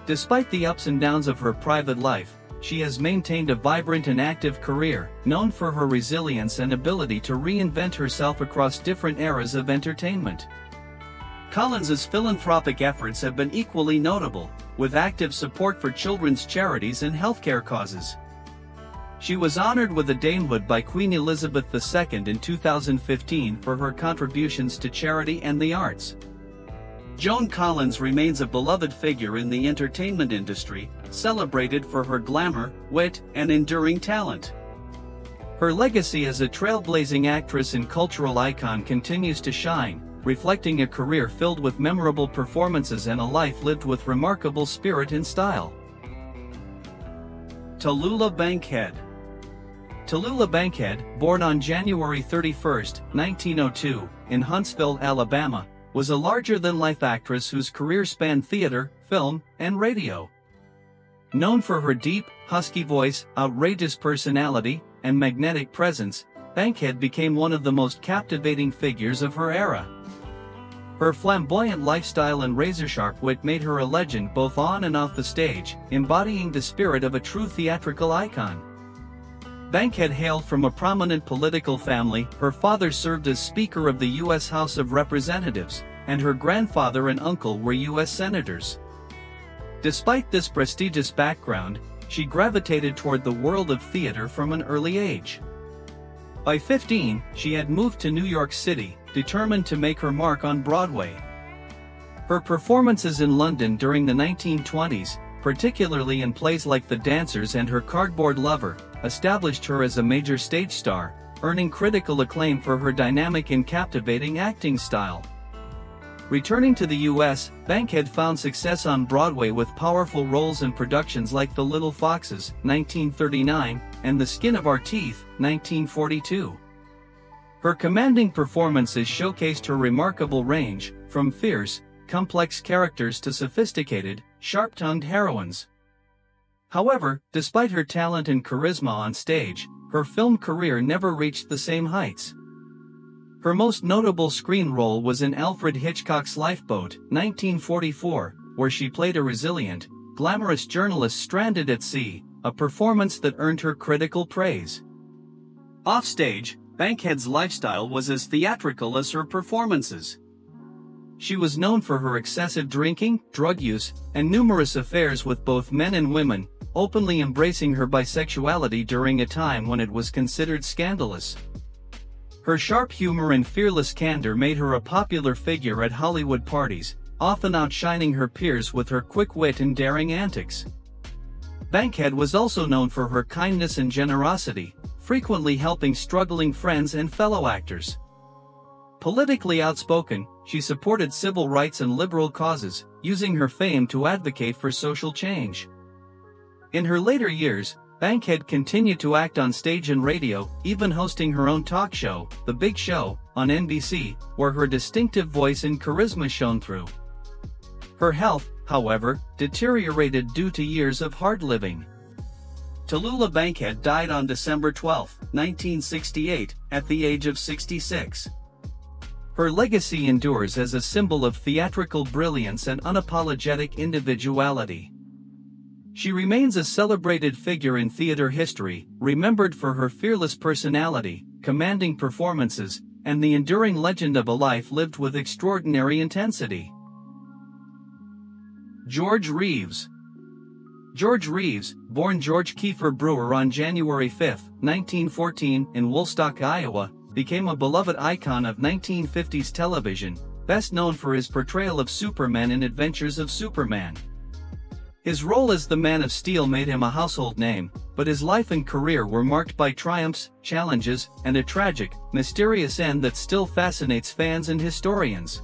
A: Despite the ups and downs of her private life, she has maintained a vibrant and active career, known for her resilience and ability to reinvent herself across different eras of entertainment. Collins's philanthropic efforts have been equally notable, with active support for children's charities and healthcare causes. She was honored with a Damehood by Queen Elizabeth II in 2015 for her contributions to charity and the arts. Joan Collins remains a beloved figure in the entertainment industry, celebrated for her glamour, wit, and enduring talent. Her legacy as a trailblazing actress and cultural icon continues to shine, reflecting a career filled with memorable performances and a life lived with remarkable spirit and style. Tallulah Bankhead. Tallulah Bankhead, born on January 31, 1902, in Huntsville, Alabama, was a larger-than-life actress whose career spanned theater, film, and radio. Known for her deep, husky voice, outrageous personality, and magnetic presence, Bankhead became one of the most captivating figures of her era. Her flamboyant lifestyle and razor-sharp wit made her a legend both on and off the stage, embodying the spirit of a true theatrical icon. Bankhead hailed from a prominent political family. Her father served as Speaker of the U.S. House of Representatives, and her grandfather and uncle were U.S. Senators. Despite this prestigious background, she gravitated toward the world of theater from an early age. By 15, she had moved to New York City, determined to make her mark on Broadway. Her performances in London during the 1920s, particularly in plays like The Dancers and Her Cardboard Lover, established her as a major stage star, earning critical acclaim for her dynamic and captivating acting style. Returning to the U.S., Bankhead found success on Broadway with powerful roles in productions like The Little Foxes, 1939, and The Skin of Our Teeth, 1942. Her commanding performances showcased her remarkable range, from fierce, complex characters to sophisticated, sharp-tongued heroines. However, despite her talent and charisma on stage, her film career never reached the same heights. Her most notable screen role was in Alfred Hitchcock's Lifeboat, 1944, where she played a resilient, glamorous journalist stranded at sea, a performance that earned her critical praise. Offstage, Bankhead's lifestyle was as theatrical as her performances. She was known for her excessive drinking, drug use, and numerous affairs with both men and women, openly embracing her bisexuality during a time when it was considered scandalous. Her sharp humor and fearless candor made her a popular figure at Hollywood parties, often outshining her peers with her quick wit and daring antics. Bankhead was also known for her kindness and generosity, frequently helping struggling friends and fellow actors. Politically outspoken, she supported civil rights and liberal causes, using her fame to advocate for social change. In her later years, Bankhead continued to act on stage and radio, even hosting her own talk show, The Big Show, on NBC, where her distinctive voice and charisma shone through. Her health, however, deteriorated due to years of hard living. Tallulah Bankhead died on December 12, 1968, at the age of 66. Her legacy endures as a symbol of theatrical brilliance and unapologetic individuality. She remains a celebrated figure in theater history, remembered for her fearless personality, commanding performances, and the enduring legend of a life lived with extraordinary intensity. George Reeves. George Reeves, born George Kiefer Brewer on January 5, 1914, in Woolstock, Iowa, became a beloved icon of 1950s television, best known for his portrayal of Superman in Adventures of Superman. His role as the Man of Steel made him a household name, but his life and career were marked by triumphs, challenges, and a tragic, mysterious end that still fascinates fans and historians.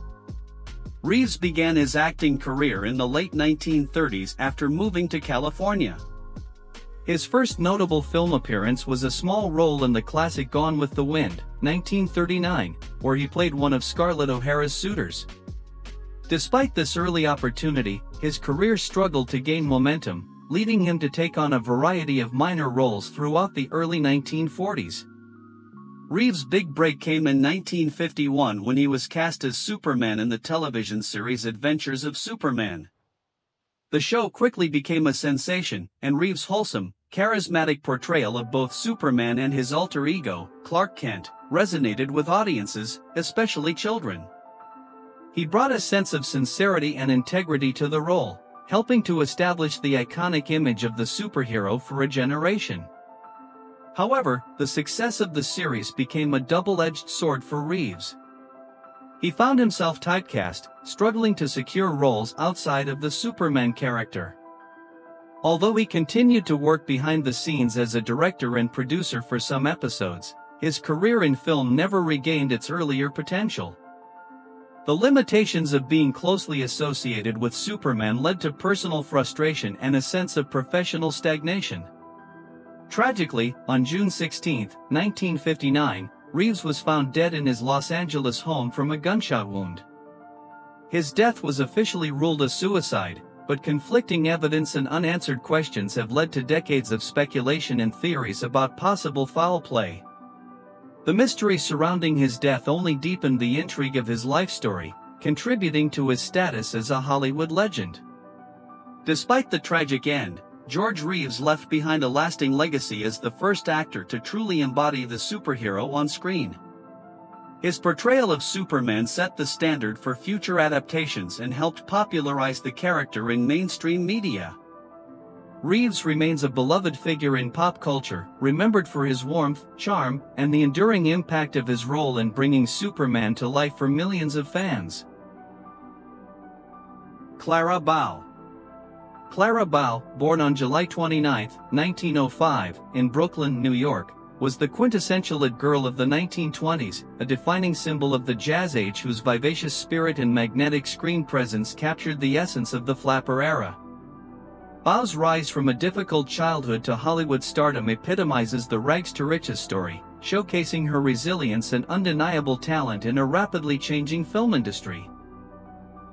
A: Reeves began his acting career in the late 1930s after moving to California. His first notable film appearance was a small role in the classic Gone with the Wind, 1939, where he played one of Scarlett O'Hara's suitors. Despite this early opportunity, his career struggled to gain momentum, leading him to take on a variety of minor roles throughout the early 1940s. Reeves' big break came in 1951 when he was cast as Superman in the television series Adventures of Superman. The show quickly became a sensation, and Reeves' wholesome, charismatic portrayal of both Superman and his alter ego, Clark Kent, resonated with audiences, especially children. He brought a sense of sincerity and integrity to the role, helping to establish the iconic image of the superhero for a generation. However, the success of the series became a double-edged sword for Reeves. He found himself typecast, struggling to secure roles outside of the Superman character. Although he continued to work behind the scenes as a director and producer for some episodes, his career in film never regained its earlier potential. The limitations of being closely associated with Superman led to personal frustration and a sense of professional stagnation. Tragically, on June 16, 1959, Reeves was found dead in his Los Angeles home from a gunshot wound. His death was officially ruled a suicide, but conflicting evidence and unanswered questions have led to decades of speculation and theories about possible foul play. The mystery surrounding his death only deepened the intrigue of his life story, contributing to his status as a Hollywood legend. Despite the tragic end, George Reeves left behind a lasting legacy as the first actor to truly embody the superhero on screen. His portrayal of Superman set the standard for future adaptations and helped popularize the character in mainstream media. Reeves remains a beloved figure in pop culture, remembered for his warmth, charm, and the enduring impact of his role in bringing Superman to life for millions of fans. Clara Bow. Clara Bow, born on July 29, 1905, in Brooklyn, New York, was the quintessential it girl of the 1920s, a defining symbol of the jazz age whose vivacious spirit and magnetic screen presence captured the essence of the flapper era. Bow's rise from a difficult childhood to Hollywood stardom epitomizes the rags-to-riches story, showcasing her resilience and undeniable talent in a rapidly changing film industry.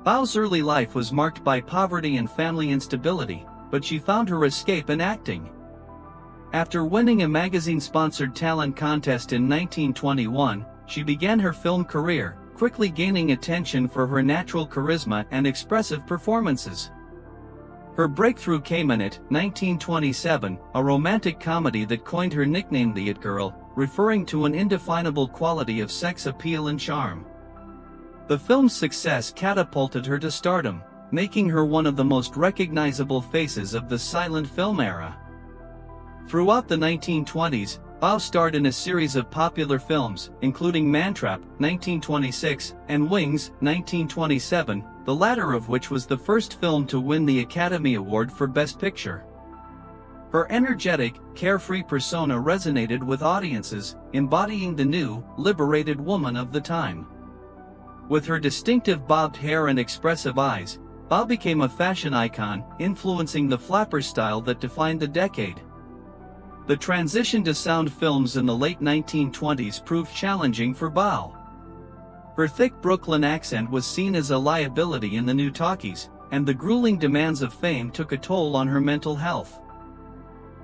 A: Bow's early life was marked by poverty and family instability, but she found her escape in acting. After winning a magazine-sponsored talent contest in 1921, she began her film career, quickly gaining attention for her natural charisma and expressive performances. Her breakthrough came in It, 1927, a romantic comedy that coined her nickname the It Girl, referring to an indefinable quality of sex appeal and charm. The film's success catapulted her to stardom, making her one of the most recognizable faces of the silent film era. Throughout the 1920s, Bow starred in a series of popular films, including Mantrap, 1926, and Wings, 1927, the latter of which was the first film to win the Academy Award for Best Picture. Her energetic, carefree persona resonated with audiences, embodying the new, liberated woman of the time. With her distinctive bobbed hair and expressive eyes, Bow became a fashion icon, influencing the flapper style that defined the decade. The transition to sound films in the late 1920s proved challenging for Bow. Her thick Brooklyn accent was seen as a liability in the new talkies, and the grueling demands of fame took a toll on her mental health.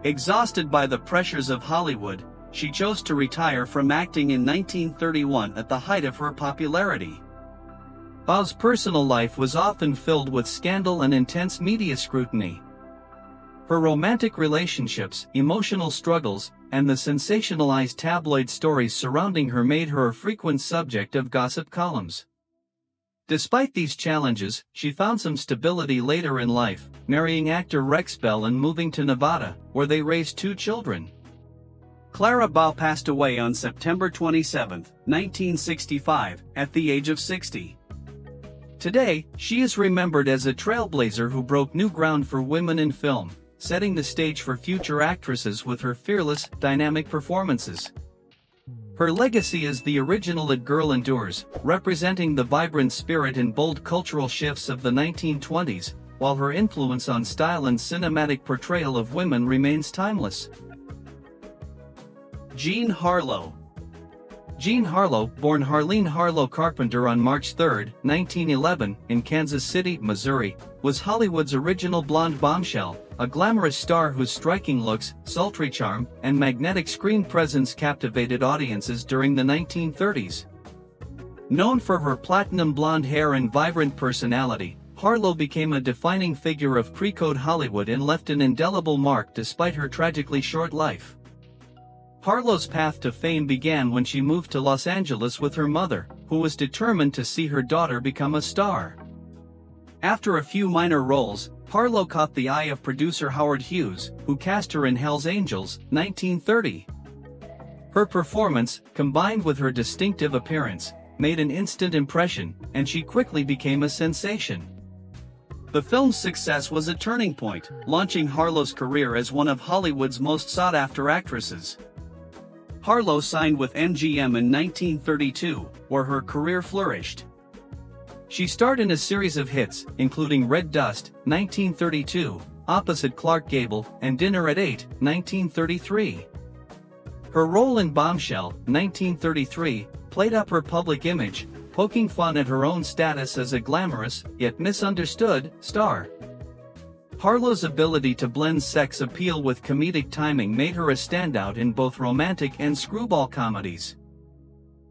A: Exhausted by the pressures of Hollywood, she chose to retire from acting in 1931 at the height of her popularity. Bow's personal life was often filled with scandal and intense media scrutiny. Her romantic relationships, emotional struggles, and the sensationalized tabloid stories surrounding her made her a frequent subject of gossip columns. Despite these challenges, she found some stability later in life, marrying actor Rex Bell and moving to Nevada, where they raised 2 children. Clara Bow passed away on September 27, 1965, at the age of 60. Today, she is remembered as a trailblazer who broke new ground for women in film, setting the stage for future actresses with her fearless, dynamic performances. Her legacy as the original It Girl endures, representing the vibrant spirit and bold cultural shifts of the 1920s, while her influence on style and cinematic portrayal of women remains timeless. Jean Harlow. Jean Harlow, born Harleen Harlow Carpenter on March 3, 1911, in Kansas City, Missouri, was Hollywood's original blonde bombshell, a glamorous star whose striking looks, sultry charm, and magnetic screen presence captivated audiences during the 1930s. Known for her platinum blonde hair and vibrant personality, Harlow became a defining figure of pre-code Hollywood and left an indelible mark despite her tragically short life. Harlow's path to fame began when she moved to Los Angeles with her mother, who was determined to see her daughter become a star. After a few minor roles, Harlow caught the eye of producer Howard Hughes, who cast her in Hell's Angels, 1930. Her performance, combined with her distinctive appearance, made an instant impression, and she quickly became a sensation. The film's success was a turning point, launching Harlow's career as one of Hollywood's most sought-after actresses. Harlow signed with MGM in 1932, where her career flourished. She starred in a series of hits, including Red Dust, 1932, opposite Clark Gable, and Dinner at 8, 1933. Her role in Bombshell, 1933, played up her public image, poking fun at her own status as a glamorous, yet misunderstood, star. Harlow's ability to blend sex appeal with comedic timing made her a standout in both romantic and screwball comedies.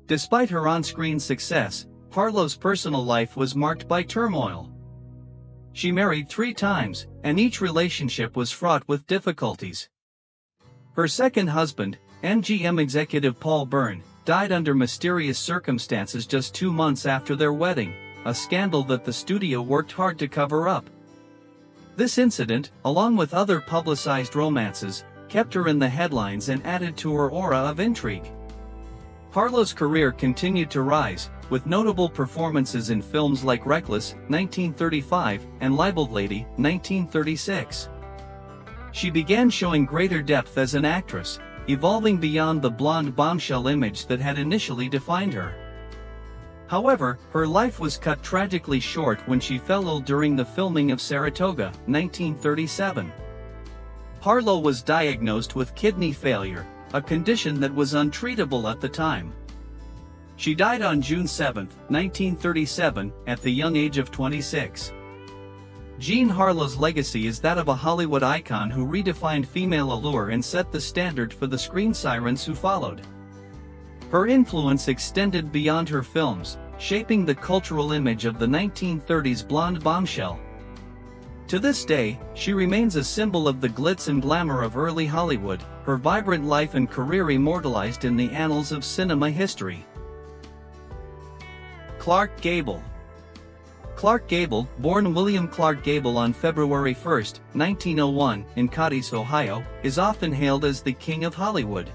A: Despite her on-screen success, Harlow's personal life was marked by turmoil. She married 3 times, and each relationship was fraught with difficulties. Her second husband, MGM executive Paul Byrne, died under mysterious circumstances just 2 months after their wedding, a scandal that the studio worked hard to cover up. This incident, along with other publicized romances, kept her in the headlines and added to her aura of intrigue. Harlow's career continued to rise, with notable performances in films like Reckless, 1935, and Libeled Lady, 1936. She began showing greater depth as an actress, evolving beyond the blonde bombshell image that had initially defined her. However, her life was cut tragically short when she fell ill during the filming of Saratoga, 1937. Harlow was diagnosed with kidney failure, a condition that was untreatable at the time. She died on June 7, 1937, at the young age of 26. Jean Harlow's legacy is that of a Hollywood icon who redefined female allure and set the standard for the screen sirens who followed. Her influence extended beyond her films, shaping the cultural image of the 1930s blonde bombshell. To this day, she remains a symbol of the glitz and glamour of early Hollywood, her vibrant life and career immortalized in the annals of cinema history. Clark Gable. Clark Gable, born William Clark Gable on February 1, 1901, in Cadiz, Ohio, is often hailed as the King of Hollywood.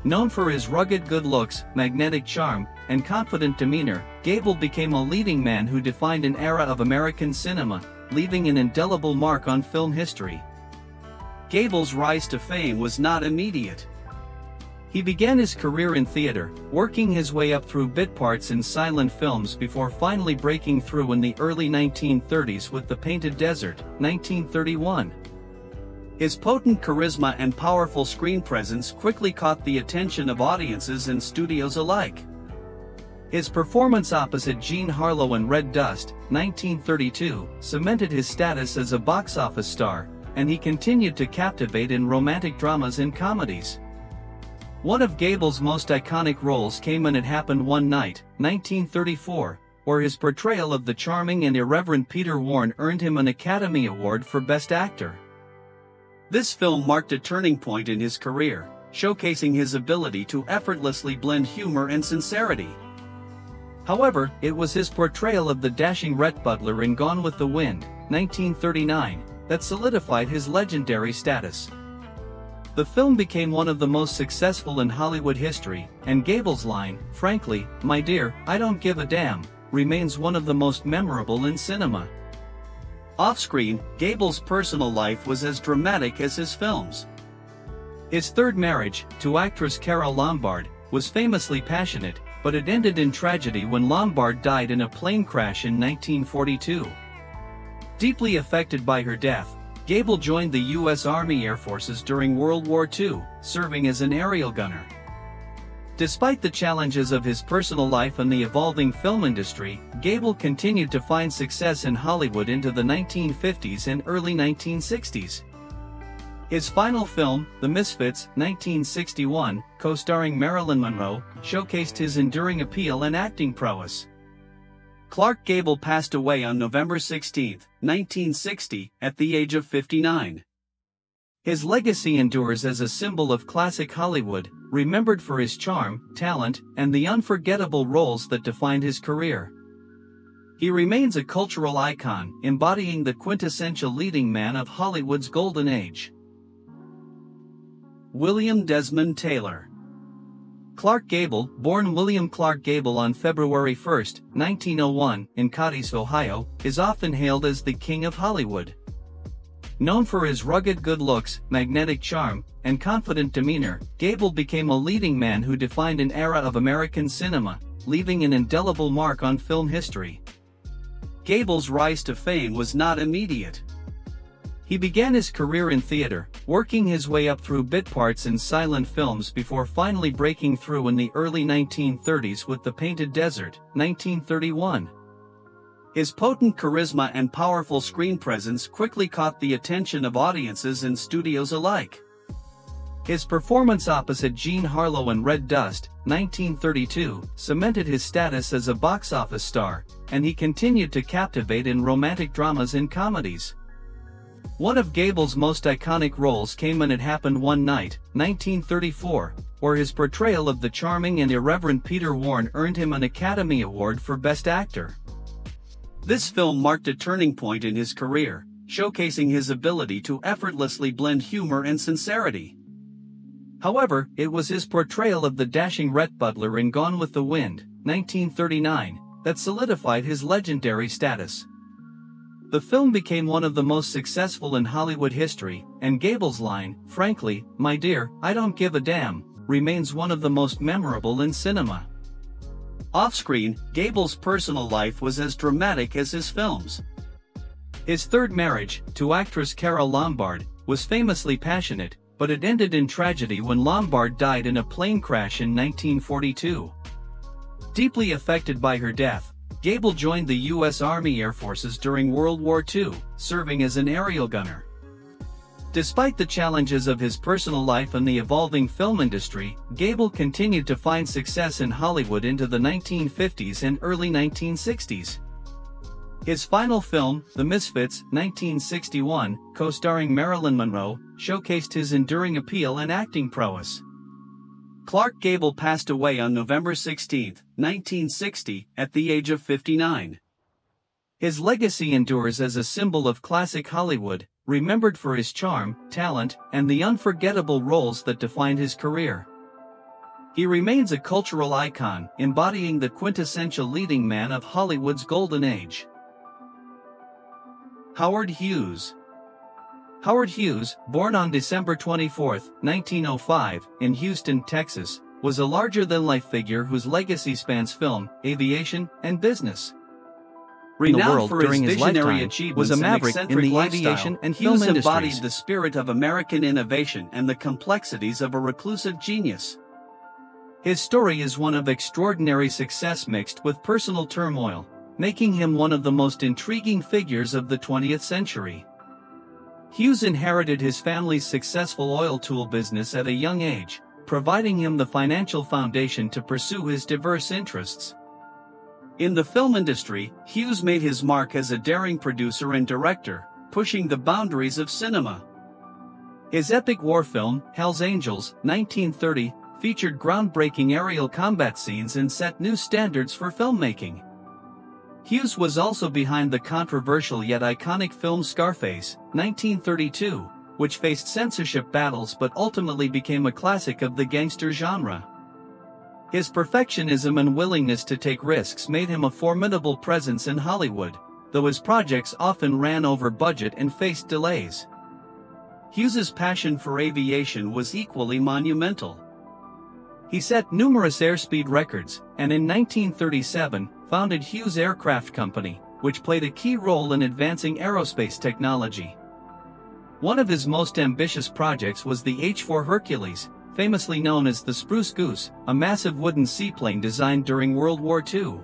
A: Known for his rugged good looks, magnetic charm, and confident demeanor, Gable became a leading man who defined an era of American cinema, leaving an indelible mark on film history. Gable's rise to fame was not immediate. He began his career in theater, working his way up through bit parts in silent films before finally breaking through in the early 1930s with The Painted Desert, 1931. His potent charisma and powerful screen presence quickly caught the attention of audiences and studios alike. His performance opposite Jean Harlow in Red Dust, 1932, cemented his status as a box office star, and he continued to captivate in romantic dramas and comedies. One of Gable's most iconic roles came in It Happened One Night, 1934, where his portrayal of the charming and irreverent Peter Warren earned him an Academy Award for Best Actor. This film marked a turning point in his career, showcasing his ability to effortlessly blend humor and sincerity. However, it was his portrayal of the dashing Rhett Butler in Gone with the Wind, 1939, that solidified his legendary status. The film became one of the most successful in Hollywood history, and Gable's line, "Frankly, my dear, I don't give a damn," remains one of the most memorable in cinema. Off-screen, Gable's personal life was as dramatic as his films. His third marriage, to actress Carole Lombard, was famously passionate, but it ended in tragedy when Lombard died in a plane crash in 1942. Deeply affected by her death, Gable joined the U.S. Army Air Forces during World War II, serving as an aerial gunner. Despite the challenges of his personal life and the evolving film industry, Gable continued to find success in Hollywood into the 1950s and early 1960s. His final film, The Misfits, 1961, co-starring Marilyn Monroe, showcased his enduring appeal and acting prowess. Clark Gable passed away on November 16, 1960, at the age of 59. His legacy endures as a symbol of classic Hollywood, remembered for his charm, talent, and the unforgettable roles that defined his career. He remains a cultural icon, embodying the quintessential leading man of Hollywood's golden age. William Desmond Taylor. Clark Gable, born William Clark Gable on February 1, 1901, in Cadiz, Ohio, is often hailed as the King of Hollywood. Known for his rugged good looks, magnetic charm, and confident demeanor, Gable became a leading man who defined an era of American cinema, leaving an indelible mark on film history. Gable's rise to fame was not immediate. He began his career in theater, working his way up through bit parts in silent films before finally breaking through in the early 1930s with The Painted Desert, 1931. His potent charisma and powerful screen presence quickly caught the attention of audiences and studios alike. His performance opposite Jean Harlow in Red Dust, 1932, cemented his status as a box office star, and he continued to captivate in romantic dramas and comedies. One of Gable's most iconic roles came in It Happened One Night, 1934, where his portrayal of the charming and irreverent Peter Warren earned him an Academy Award for Best Actor. This film marked a turning point in his career, showcasing his ability to effortlessly blend humor and sincerity. However, it was his portrayal of the dashing Rhett Butler in Gone with the Wind, 1939, that solidified his legendary status. The film became one of the most successful in Hollywood history, and Gable's line, "Frankly, my dear, I don't give a damn," remains one of the most memorable in cinema. Off-screen, Gable's personal life was as dramatic as his films. His third marriage, to actress Carole Lombard, was famously passionate, but it ended in tragedy when Lombard died in a plane crash in 1942. Deeply affected by her death, Gable joined the U.S. Army Air Forces during World War II, serving as an aerial gunner. Despite the challenges of his personal life and the evolving film industry, Gable continued to find success in Hollywood into the 1950s and early 1960s. His final film, The Misfits, 1961, co-starring Marilyn Monroe, showcased his enduring appeal and acting prowess. Clark Gable passed away on November 16, 1960, at the age of 59. His legacy endures as a symbol of classic Hollywood, remembered for his charm, talent, and the unforgettable roles that defined his career. He remains a cultural icon, embodying the quintessential leading man of Hollywood's golden age. Howard Hughes. Howard Hughes, born on December 24, 1905, in Houston, Texas, was a larger-than-life figure whose legacy spans film, aviation, and business. Renowned for his visionary achievements was a maverick in the aviation and film industries. Hughes embodied the spirit of American innovation and the complexities of a reclusive genius. His story is one of extraordinary success mixed with personal turmoil, making him one of the most intriguing figures of the 20th century. Hughes inherited his family's successful oil tool business at a young age, providing him the financial foundation to pursue his diverse interests. In the film industry, Hughes made his mark as a daring producer and director, pushing the boundaries of cinema. His epic war film, Hell's Angels, 1930, featured groundbreaking aerial combat scenes and set new standards for filmmaking. Hughes was also behind the controversial yet iconic film Scarface, 1932, which faced censorship battles but ultimately became a classic of the gangster genre. His perfectionism and willingness to take risks made him a formidable presence in Hollywood, though his projects often ran over budget and faced delays. Hughes's passion for aviation was equally monumental. He set numerous airspeed records, and in 1937, founded Hughes Aircraft Company, which played a key role in advancing aerospace technology. One of his most ambitious projects was the H-4 Hercules, famously known as the Spruce Goose, a massive wooden seaplane designed during World War II.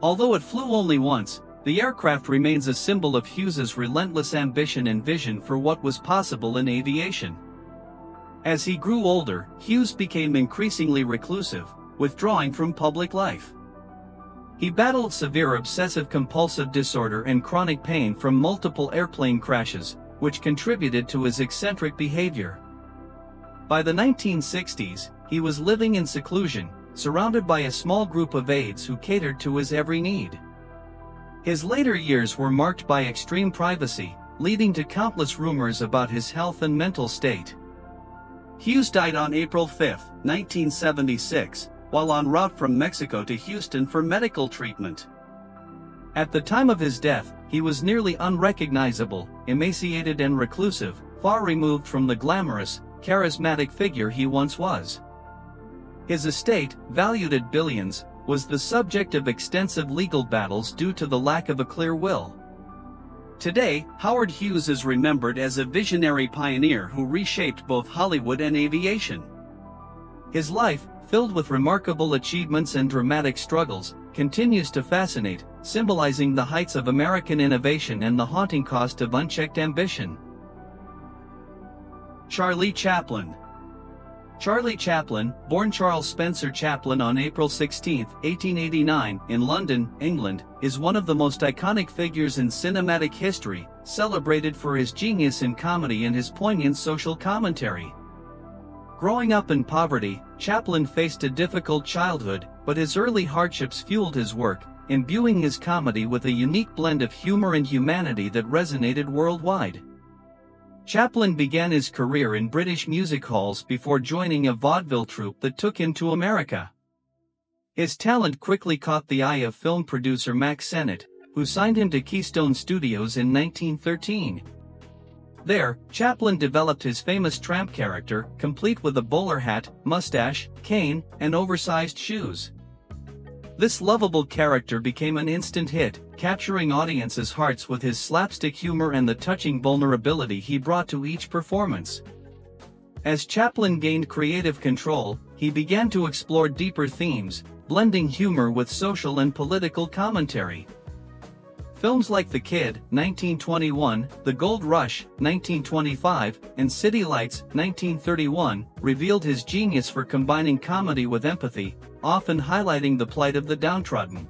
A: Although it flew only once, the aircraft remains a symbol of Hughes's relentless ambition and vision for what was possible in aviation. As he grew older, Hughes became increasingly reclusive, withdrawing from public life. He battled severe obsessive-compulsive disorder and chronic pain from multiple airplane crashes, which contributed to his eccentric behavior. By the 1960s, he was living in seclusion, surrounded by a small group of aides who catered to his every need. His later years were marked by extreme privacy, leading to countless rumors about his health and mental state. Hughes died on April 5, 1976, while en route from Mexico to Houston for medical treatment. At the time of his death, he was nearly unrecognizable, emaciated and reclusive, far removed from the glamorous, charismatic figure he once was. His estate, valued at billions, was the subject of extensive legal battles due to the lack of a clear will. Today, Howard Hughes is remembered as a visionary pioneer who reshaped both Hollywood and aviation. His life, filled with remarkable achievements and dramatic struggles, continues to fascinate, symbolizing the heights of American innovation and the haunting cost of unchecked ambition. Charlie Chaplin. Charlie Chaplin, born Charles Spencer Chaplin on April 16, 1889, in London, England, is one of the most iconic figures in cinematic history, celebrated for his genius in comedy and his poignant social commentary. Growing up in poverty, Chaplin faced a difficult childhood, but his early hardships fueled his work, imbuing his comedy with a unique blend of humor and humanity that resonated worldwide. Chaplin began his career in British music halls before joining a vaudeville troupe that took him to America. His talent quickly caught the eye of film producer Mack Sennett, who signed him to Keystone Studios in 1913. There, Chaplin developed his famous tramp character, complete with a bowler hat, mustache, cane, and oversized shoes. This lovable character became an instant hit, capturing audiences' hearts with his slapstick humor and the touching vulnerability he brought to each performance. As Chaplin gained creative control, he began to explore deeper themes, blending humor with social and political commentary. Films like The Kid, 1921, The Gold Rush, 1925, and City Lights, 1931, revealed his genius for combining comedy with empathy, often highlighting the plight of the downtrodden.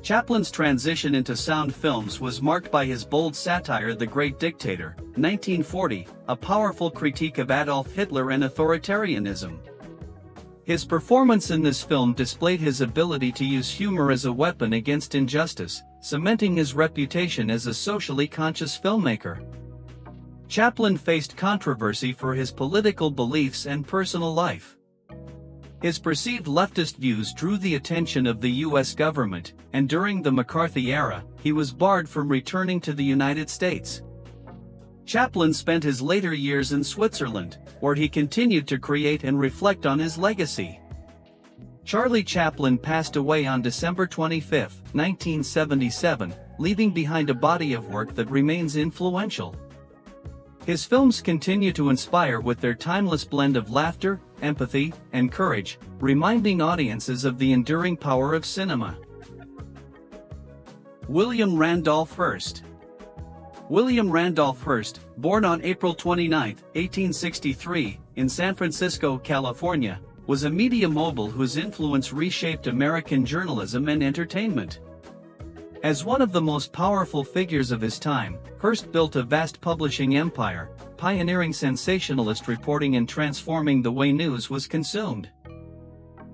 A: Chaplin's transition into sound films was marked by his bold satire The Great Dictator, 1940, a powerful critique of Adolf Hitler and authoritarianism. His performance in this film displayed his ability to use humor as a weapon against injustice, cementing his reputation as a socially conscious filmmaker. Chaplin faced controversy for his political beliefs and personal life. His perceived leftist views drew the attention of the U.S. government, and during the McCarthy era, he was barred from returning to the United States. Chaplin spent his later years in Switzerland, where he continued to create and reflect on his legacy. Charlie Chaplin passed away on December 25, 1977, leaving behind a body of work that remains influential. His films continue to inspire with their timeless blend of laughter, empathy, and courage, reminding audiences of the enduring power of cinema. William Randolph Hearst. William Randolph Hearst, born on April 29, 1863, in San Francisco, California, was a media mogul whose influence reshaped American journalism and entertainment. As one of the most powerful figures of his time, Hearst built a vast publishing empire, pioneering sensationalist reporting and transforming the way news was consumed.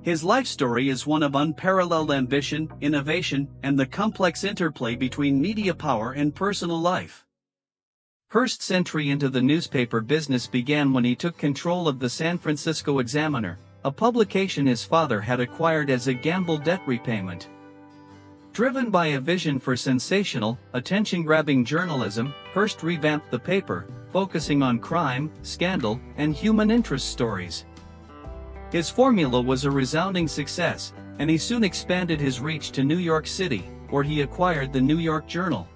A: His life story is one of unparalleled ambition, innovation, and the complex interplay between media power and personal life. Hearst's entry into the newspaper business began when he took control of the San Francisco Examiner, a publication his father had acquired as a gamble debt repayment. Driven by a vision for sensational, attention-grabbing journalism, Hearst revamped the paper, focusing on crime, scandal, and human interest stories. His formula was a resounding success, and he soon expanded his reach to New York City, where he acquired the New York Journal.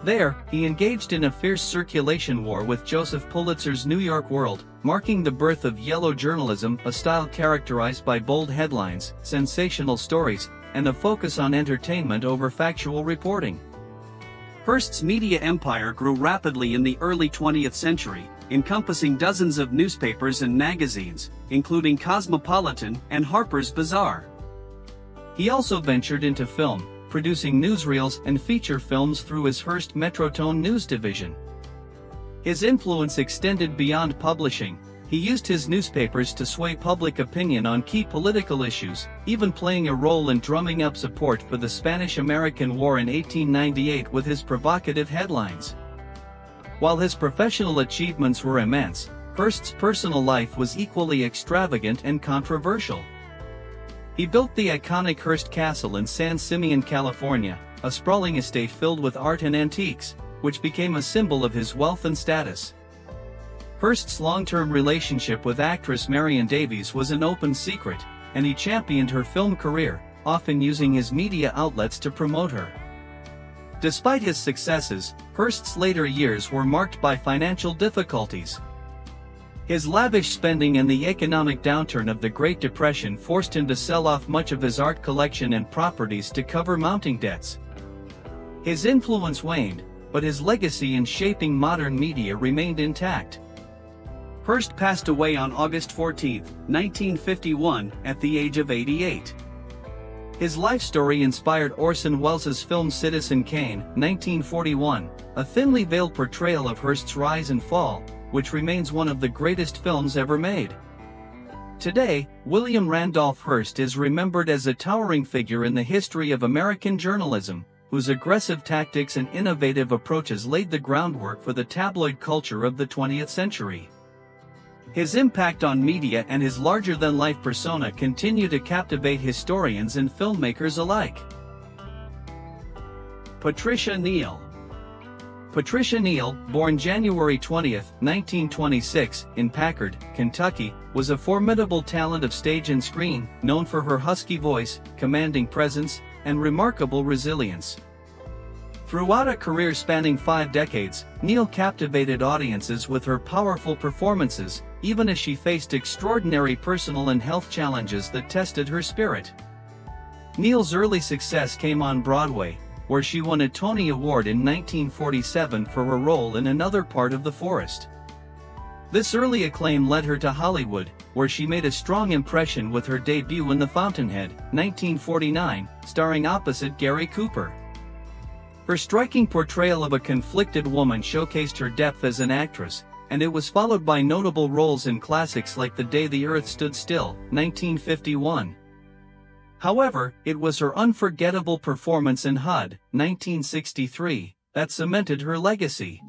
A: There, he engaged in a fierce circulation war with Joseph Pulitzer's New York World, marking the birth of yellow journalism, a style characterized by bold headlines, sensational stories, and a focus on entertainment over factual reporting. Hearst's media empire grew rapidly in the early 20th century, encompassing dozens of newspapers and magazines, including Cosmopolitan and Harper's Bazaar. He also ventured into film, producing newsreels and feature films through his Hearst Metrotone News division. His influence extended beyond publishing. He used his newspapers to sway public opinion on key political issues, even playing a role in drumming up support for the Spanish-American War in 1898 with his provocative headlines. While his professional achievements were immense, Hearst's personal life was equally extravagant and controversial. He built the iconic Hearst Castle in San Simeon, California, a sprawling estate filled with art and antiques, which became a symbol of his wealth and status. Hearst's long-term relationship with actress Marion Davies was an open secret, and he championed her film career, often using his media outlets to promote her. Despite his successes, Hearst's later years were marked by financial difficulties. His lavish spending and the economic downturn of the Great Depression forced him to sell off much of his art collection and properties to cover mounting debts. His influence waned, but his legacy in shaping modern media remained intact. Hearst passed away on August 14, 1951, at the age of 88. His life story inspired Orson Welles' film Citizen Kane, 1941, a thinly veiled portrayal of Hearst's rise and fall, which remains one of the greatest films ever made. Today, William Randolph Hearst is remembered as a towering figure in the history of American journalism, whose aggressive tactics and innovative approaches laid the groundwork for the tabloid culture of the 20th century. His impact on media and his larger-than-life persona continue to captivate historians and filmmakers alike. Patricia Neal. Patricia Neal, born January 20, 1926, in Packard, Kentucky, was a formidable talent of stage and screen, known for her husky voice, commanding presence, and remarkable resilience. Throughout a career spanning 5 decades, Neal captivated audiences with her powerful performances, even as she faced extraordinary personal and health challenges that tested her spirit. Neal's early success came on Broadway, where she won a Tony Award in 1947 for her role in Another Part of the Forest. This early acclaim led her to Hollywood, where she made a strong impression with her debut in The Fountainhead, 1949, starring opposite Gary Cooper. Her striking portrayal of a conflicted woman showcased her depth as an actress, and it was followed by notable roles in classics like The Day the Earth Stood Still, 1951. However, it was her unforgettable performance in HUD, 1963, that cemented her legacy.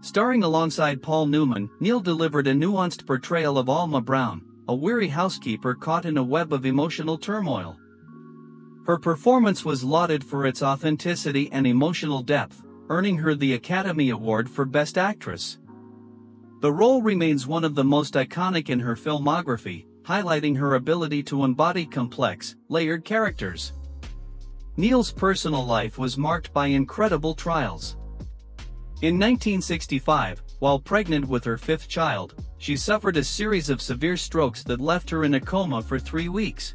A: Starring alongside Paul Newman, Neal delivered a nuanced portrayal of Alma Brown, a weary housekeeper caught in a web of emotional turmoil. Her performance was lauded for its authenticity and emotional depth, earning her the Academy Award for Best Actress. The role remains one of the most iconic in her filmography, highlighting her ability to embody complex, layered characters. Neal's personal life was marked by incredible trials. In 1965, while pregnant with her 5th child, she suffered a series of severe strokes that left her in a coma for 3 weeks.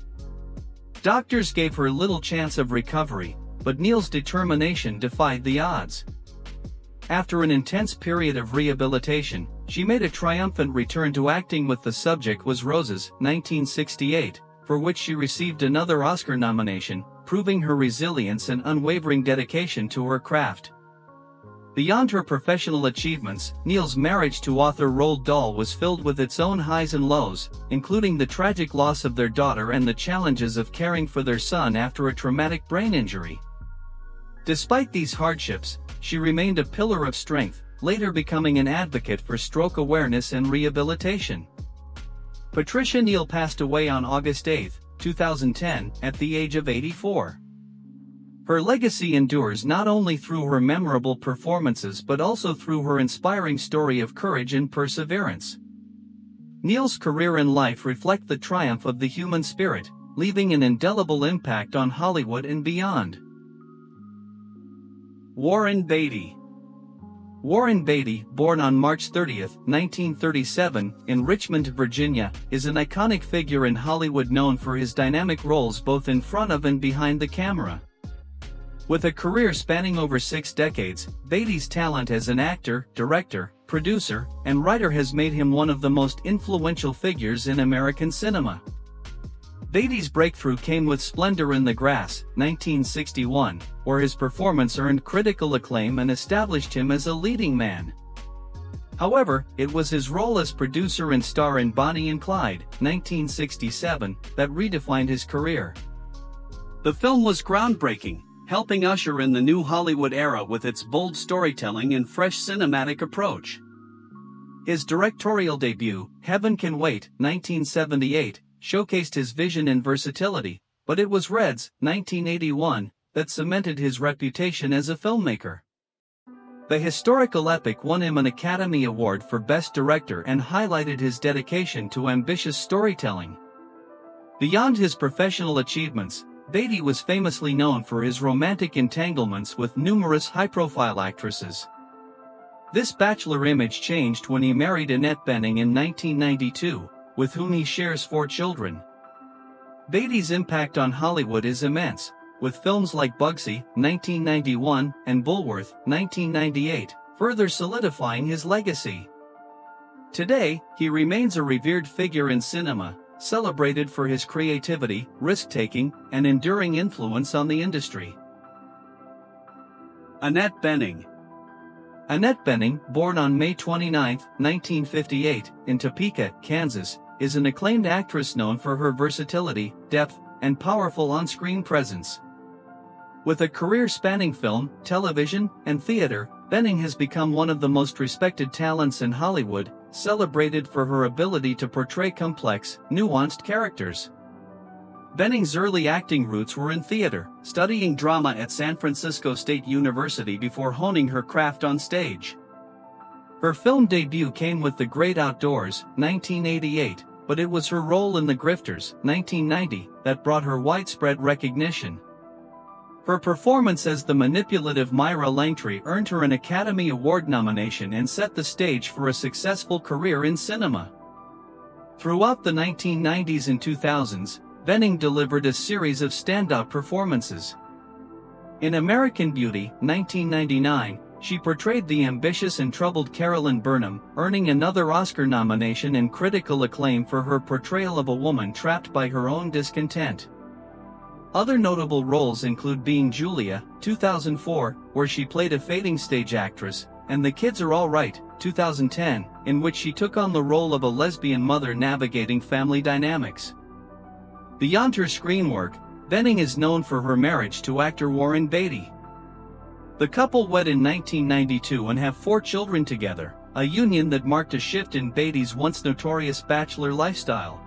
A: Doctors gave her little chance of recovery, but Neal's determination defied the odds. After an intense period of rehabilitation, she made a triumphant return to acting with The Subject Was Roses, 1968, for which she received another Oscar nomination, proving her resilience and unwavering dedication to her craft. Beyond her professional achievements, Neil's marriage to author Roald Dahl was filled with its own highs and lows, including the tragic loss of their daughter and the challenges of caring for their son after a traumatic brain injury. Despite these hardships, she remained a pillar of strength, later becoming an advocate for stroke awareness and rehabilitation. Patricia Neal passed away on August 8, 2010, at the age of 84. Her legacy endures not only through her memorable performances but also through her inspiring story of courage and perseverance. Neal's career and life reflect the triumph of the human spirit, leaving an indelible impact on Hollywood and beyond. Warren Beatty. Warren Beatty, born on March 30, 1937, in Richmond, Virginia, is an iconic figure in Hollywood known for his dynamic roles both in front of and behind the camera. With a career spanning over 6 decades, Beatty's talent as an actor, director, producer, and writer has made him one of the most influential figures in American cinema. Beatty's breakthrough came with Splendor in the Grass, 1961, where his performance earned critical acclaim and established him as a leading man. However, it was his role as producer and star in Bonnie and Clyde, 1967, that redefined his career. The film was groundbreaking, helping usher in the new Hollywood era with its bold storytelling and fresh cinematic approach. His directorial debut, Heaven Can Wait, 1978, showcased his vision and versatility, but it was Reds, 1981, that cemented his reputation as a filmmaker. The historical epic won him an Academy Award for Best Director and highlighted his dedication to ambitious storytelling. Beyond his professional achievements, Beatty was famously known for his romantic entanglements with numerous high-profile actresses. This bachelor image changed when he married Annette Bening in 1992, with whom he shares 4 children. Beatty's impact on Hollywood is immense, with films like Bugsy, 1991, and Bulworth, 1998, further solidifying his legacy. Today, he remains a revered figure in cinema, celebrated for his creativity, risk-taking, and enduring influence on the industry. Annette Bening. Annette Bening, born on May 29, 1958, in Topeka, Kansas, is an acclaimed actress known for her versatility, depth, and powerful on-screen presence. With a career spanning film, television, and theater, Bening has become one of the most respected talents in Hollywood, celebrated for her ability to portray complex, nuanced characters. Bening's early acting roots were in theater, studying drama at San Francisco State University before honing her craft on stage. Her film debut came with The Great Outdoors, 1988, but it was her role in The Grifters, 1990, that brought her widespread recognition. Her performance as the manipulative Myra Langtry earned her an Academy Award nomination and set the stage for a successful career in cinema. Throughout the 1990s and 2000s, Bening delivered a series of standout performances. In American Beauty, 1999, she portrayed the ambitious and troubled Carolyn Burnham, earning another Oscar nomination and critical acclaim for her portrayal of a woman trapped by her own discontent. Other notable roles include Being Julia, 2004, where she played a fading stage actress, and The Kids Are All Right, 2010, in which she took on the role of a lesbian mother navigating family dynamics. Beyond her screen work, Bening is known for her marriage to actor Warren Beatty. The couple wed in 1992 and have 4 children together, a union that marked a shift in Beatty's once notorious bachelor lifestyle.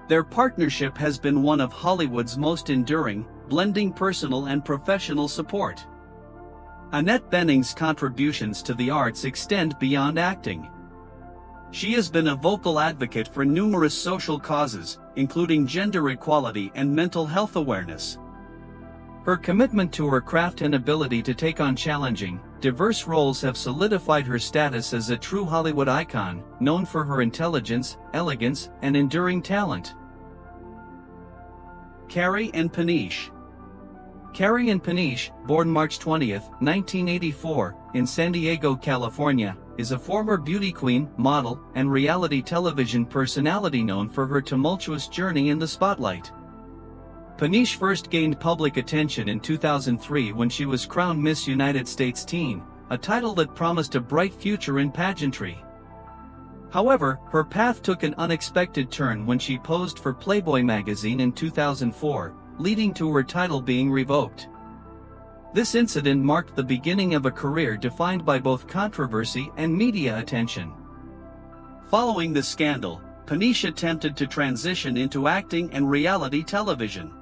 A: Their partnership has been one of Hollywood's most enduring, blending personal and professional support. Annette Bening's contributions to the arts extend beyond acting. She has been a vocal advocate for numerous social causes, including gender equality and mental health awareness. Her commitment to her craft and ability to take on challenging, diverse roles have solidified her status as a true Hollywood icon, known for her intelligence, elegance, and enduring talent. Carrie Ann Panish. Carrie Ann Panish, born March 20, 1984, in San Diego, California, is a former beauty queen, model, and reality television personality known for her tumultuous journey in the spotlight. Panish first gained public attention in 2003 when she was crowned Miss United States Teen, a title that promised a bright future in pageantry. However, her path took an unexpected turn when she posed for Playboy magazine in 2004, leading to her title being revoked. This incident marked the beginning of a career defined by both controversy and media attention. Following the scandal, Panish attempted to transition into acting and reality television.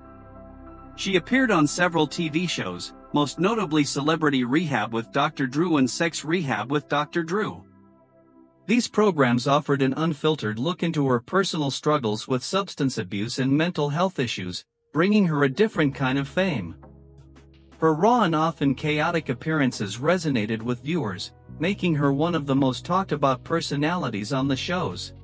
A: She appeared on several TV shows, most notably Celebrity Rehab with Dr. Drew and Sex Rehab with Dr. Drew. These programs offered an unfiltered look into her personal struggles with substance abuse and mental health issues, bringing her a different kind of fame. Her raw and often chaotic appearances resonated with viewers, making her one of the most talked about personalities on the shows.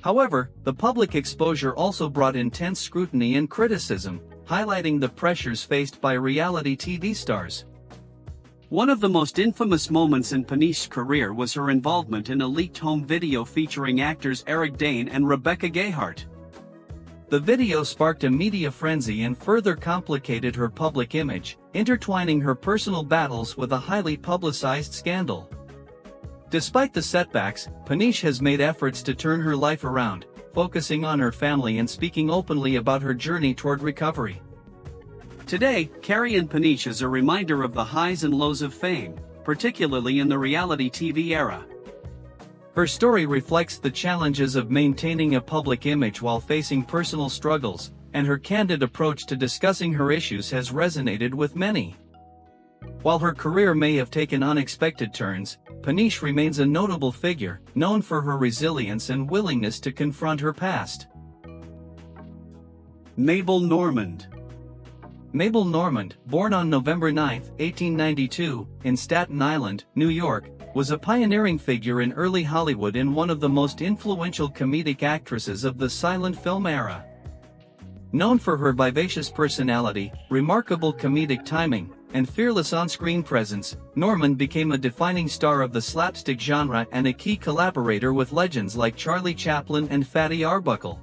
A: However, the public exposure also brought intense scrutiny and criticism, highlighting the pressures faced by reality TV stars. One of the most infamous moments in Panish's career was her involvement in a leaked home video featuring actors Eric Dane and Rebecca Gayheart. The video sparked a media frenzy and further complicated her public image, intertwining her personal battles with a highly publicized scandal. Despite the setbacks, Panish has made efforts to turn her life around, focusing on her family and speaking openly about her journey toward recovery. Today, Carrie and Panish is a reminder of the highs and lows of fame, particularly in the reality TV era. Her story reflects the challenges of maintaining a public image while facing personal struggles, and her candid approach to discussing her issues has resonated with many. While her career may have taken unexpected turns, Panish remains a notable figure, known for her resilience and willingness to confront her past. Mabel Normand. Mabel Normand, born on November 9, 1892, in Staten Island, New York, was a pioneering figure in early Hollywood and one of the most influential comedic actresses of the silent film era. Known for her vivacious personality, remarkable comedic timing, and fearless on-screen presence, Normand became a defining star of the slapstick genre and a key collaborator with legends like Charlie Chaplin and Fatty Arbuckle.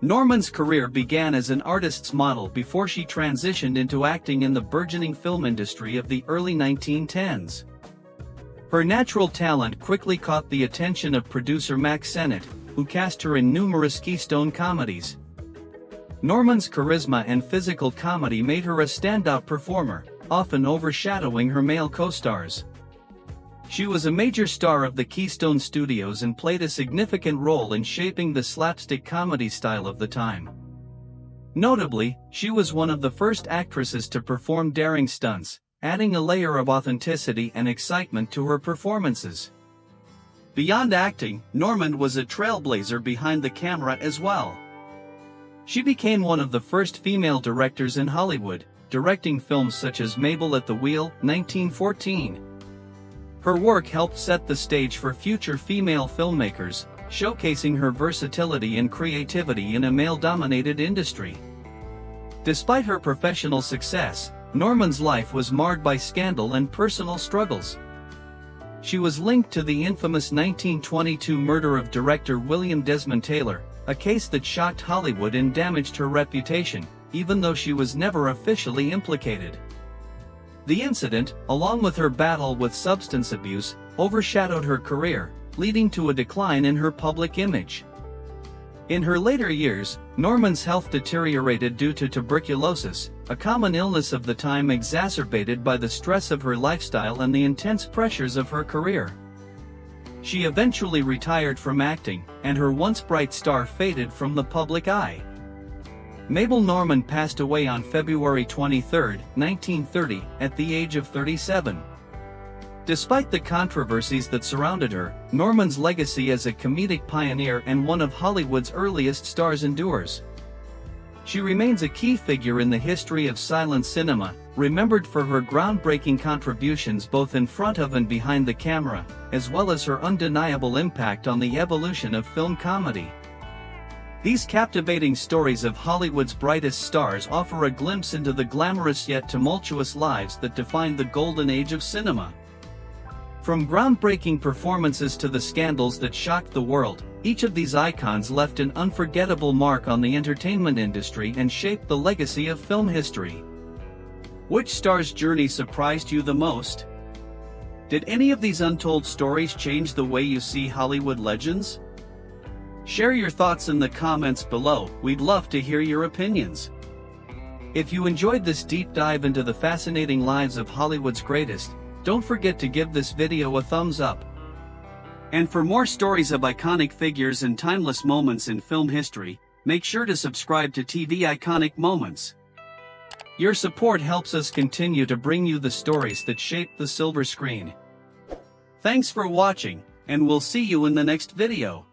A: Normand's career began as an artist's model before she transitioned into acting in the burgeoning film industry of the early 1910s. Her natural talent quickly caught the attention of producer Mack Sennett, who cast her in numerous Keystone comedies. Normand's charisma and physical comedy made her a standout performer, often overshadowing her male co-stars. She was a major star of the Keystone Studios and played a significant role in shaping the slapstick comedy style of the time. Notably, she was one of the first actresses to perform daring stunts, adding a layer of authenticity and excitement to her performances. Beyond acting, Normand was a trailblazer behind the camera as well. She became one of the first female directors in Hollywood, directing films such as Mabel at the Wheel, 1914. Her work helped set the stage for future female filmmakers, showcasing her versatility and creativity in a male-dominated industry. Despite her professional success, Normand's life was marred by scandal and personal struggles. She was linked to the infamous 1922 murder of director William Desmond Taylor, a case that shocked Hollywood and damaged her reputation, even though she was never officially implicated. The incident, along with her battle with substance abuse, overshadowed her career, leading to a decline in her public image. In her later years, Normand's health deteriorated due to tuberculosis, a common illness of the time exacerbated by the stress of her lifestyle and the intense pressures of her career. She eventually retired from acting, and her once bright star faded from the public eye. Mabel Normand passed away on February 23, 1930, at the age of 37. Despite the controversies that surrounded her, Normand's legacy as a comedic pioneer and one of Hollywood's earliest stars endures. She remains a key figure in the history of silent cinema, remembered for her groundbreaking contributions both in front of and behind the camera, as well as her undeniable impact on the evolution of film comedy. These captivating stories of Hollywood's brightest stars offer a glimpse into the glamorous yet tumultuous lives that defined the golden age of cinema. From groundbreaking performances to the scandals that shocked the world, each of these icons left an unforgettable mark on the entertainment industry and shaped the legacy of film history. Which star's journey surprised you the most? Did any of these untold stories change the way you see Hollywood legends? Share your thoughts in the comments below, we'd love to hear your opinions. If you enjoyed this deep dive into the fascinating lives of Hollywood's greatest, don't forget to give this video a thumbs up. And for more stories of iconic figures and timeless moments in film history, make sure to subscribe to TV Iconic Moments. Your support helps us continue to bring you the stories that shape the silver screen. Thanks for watching, and we'll see you in the next video.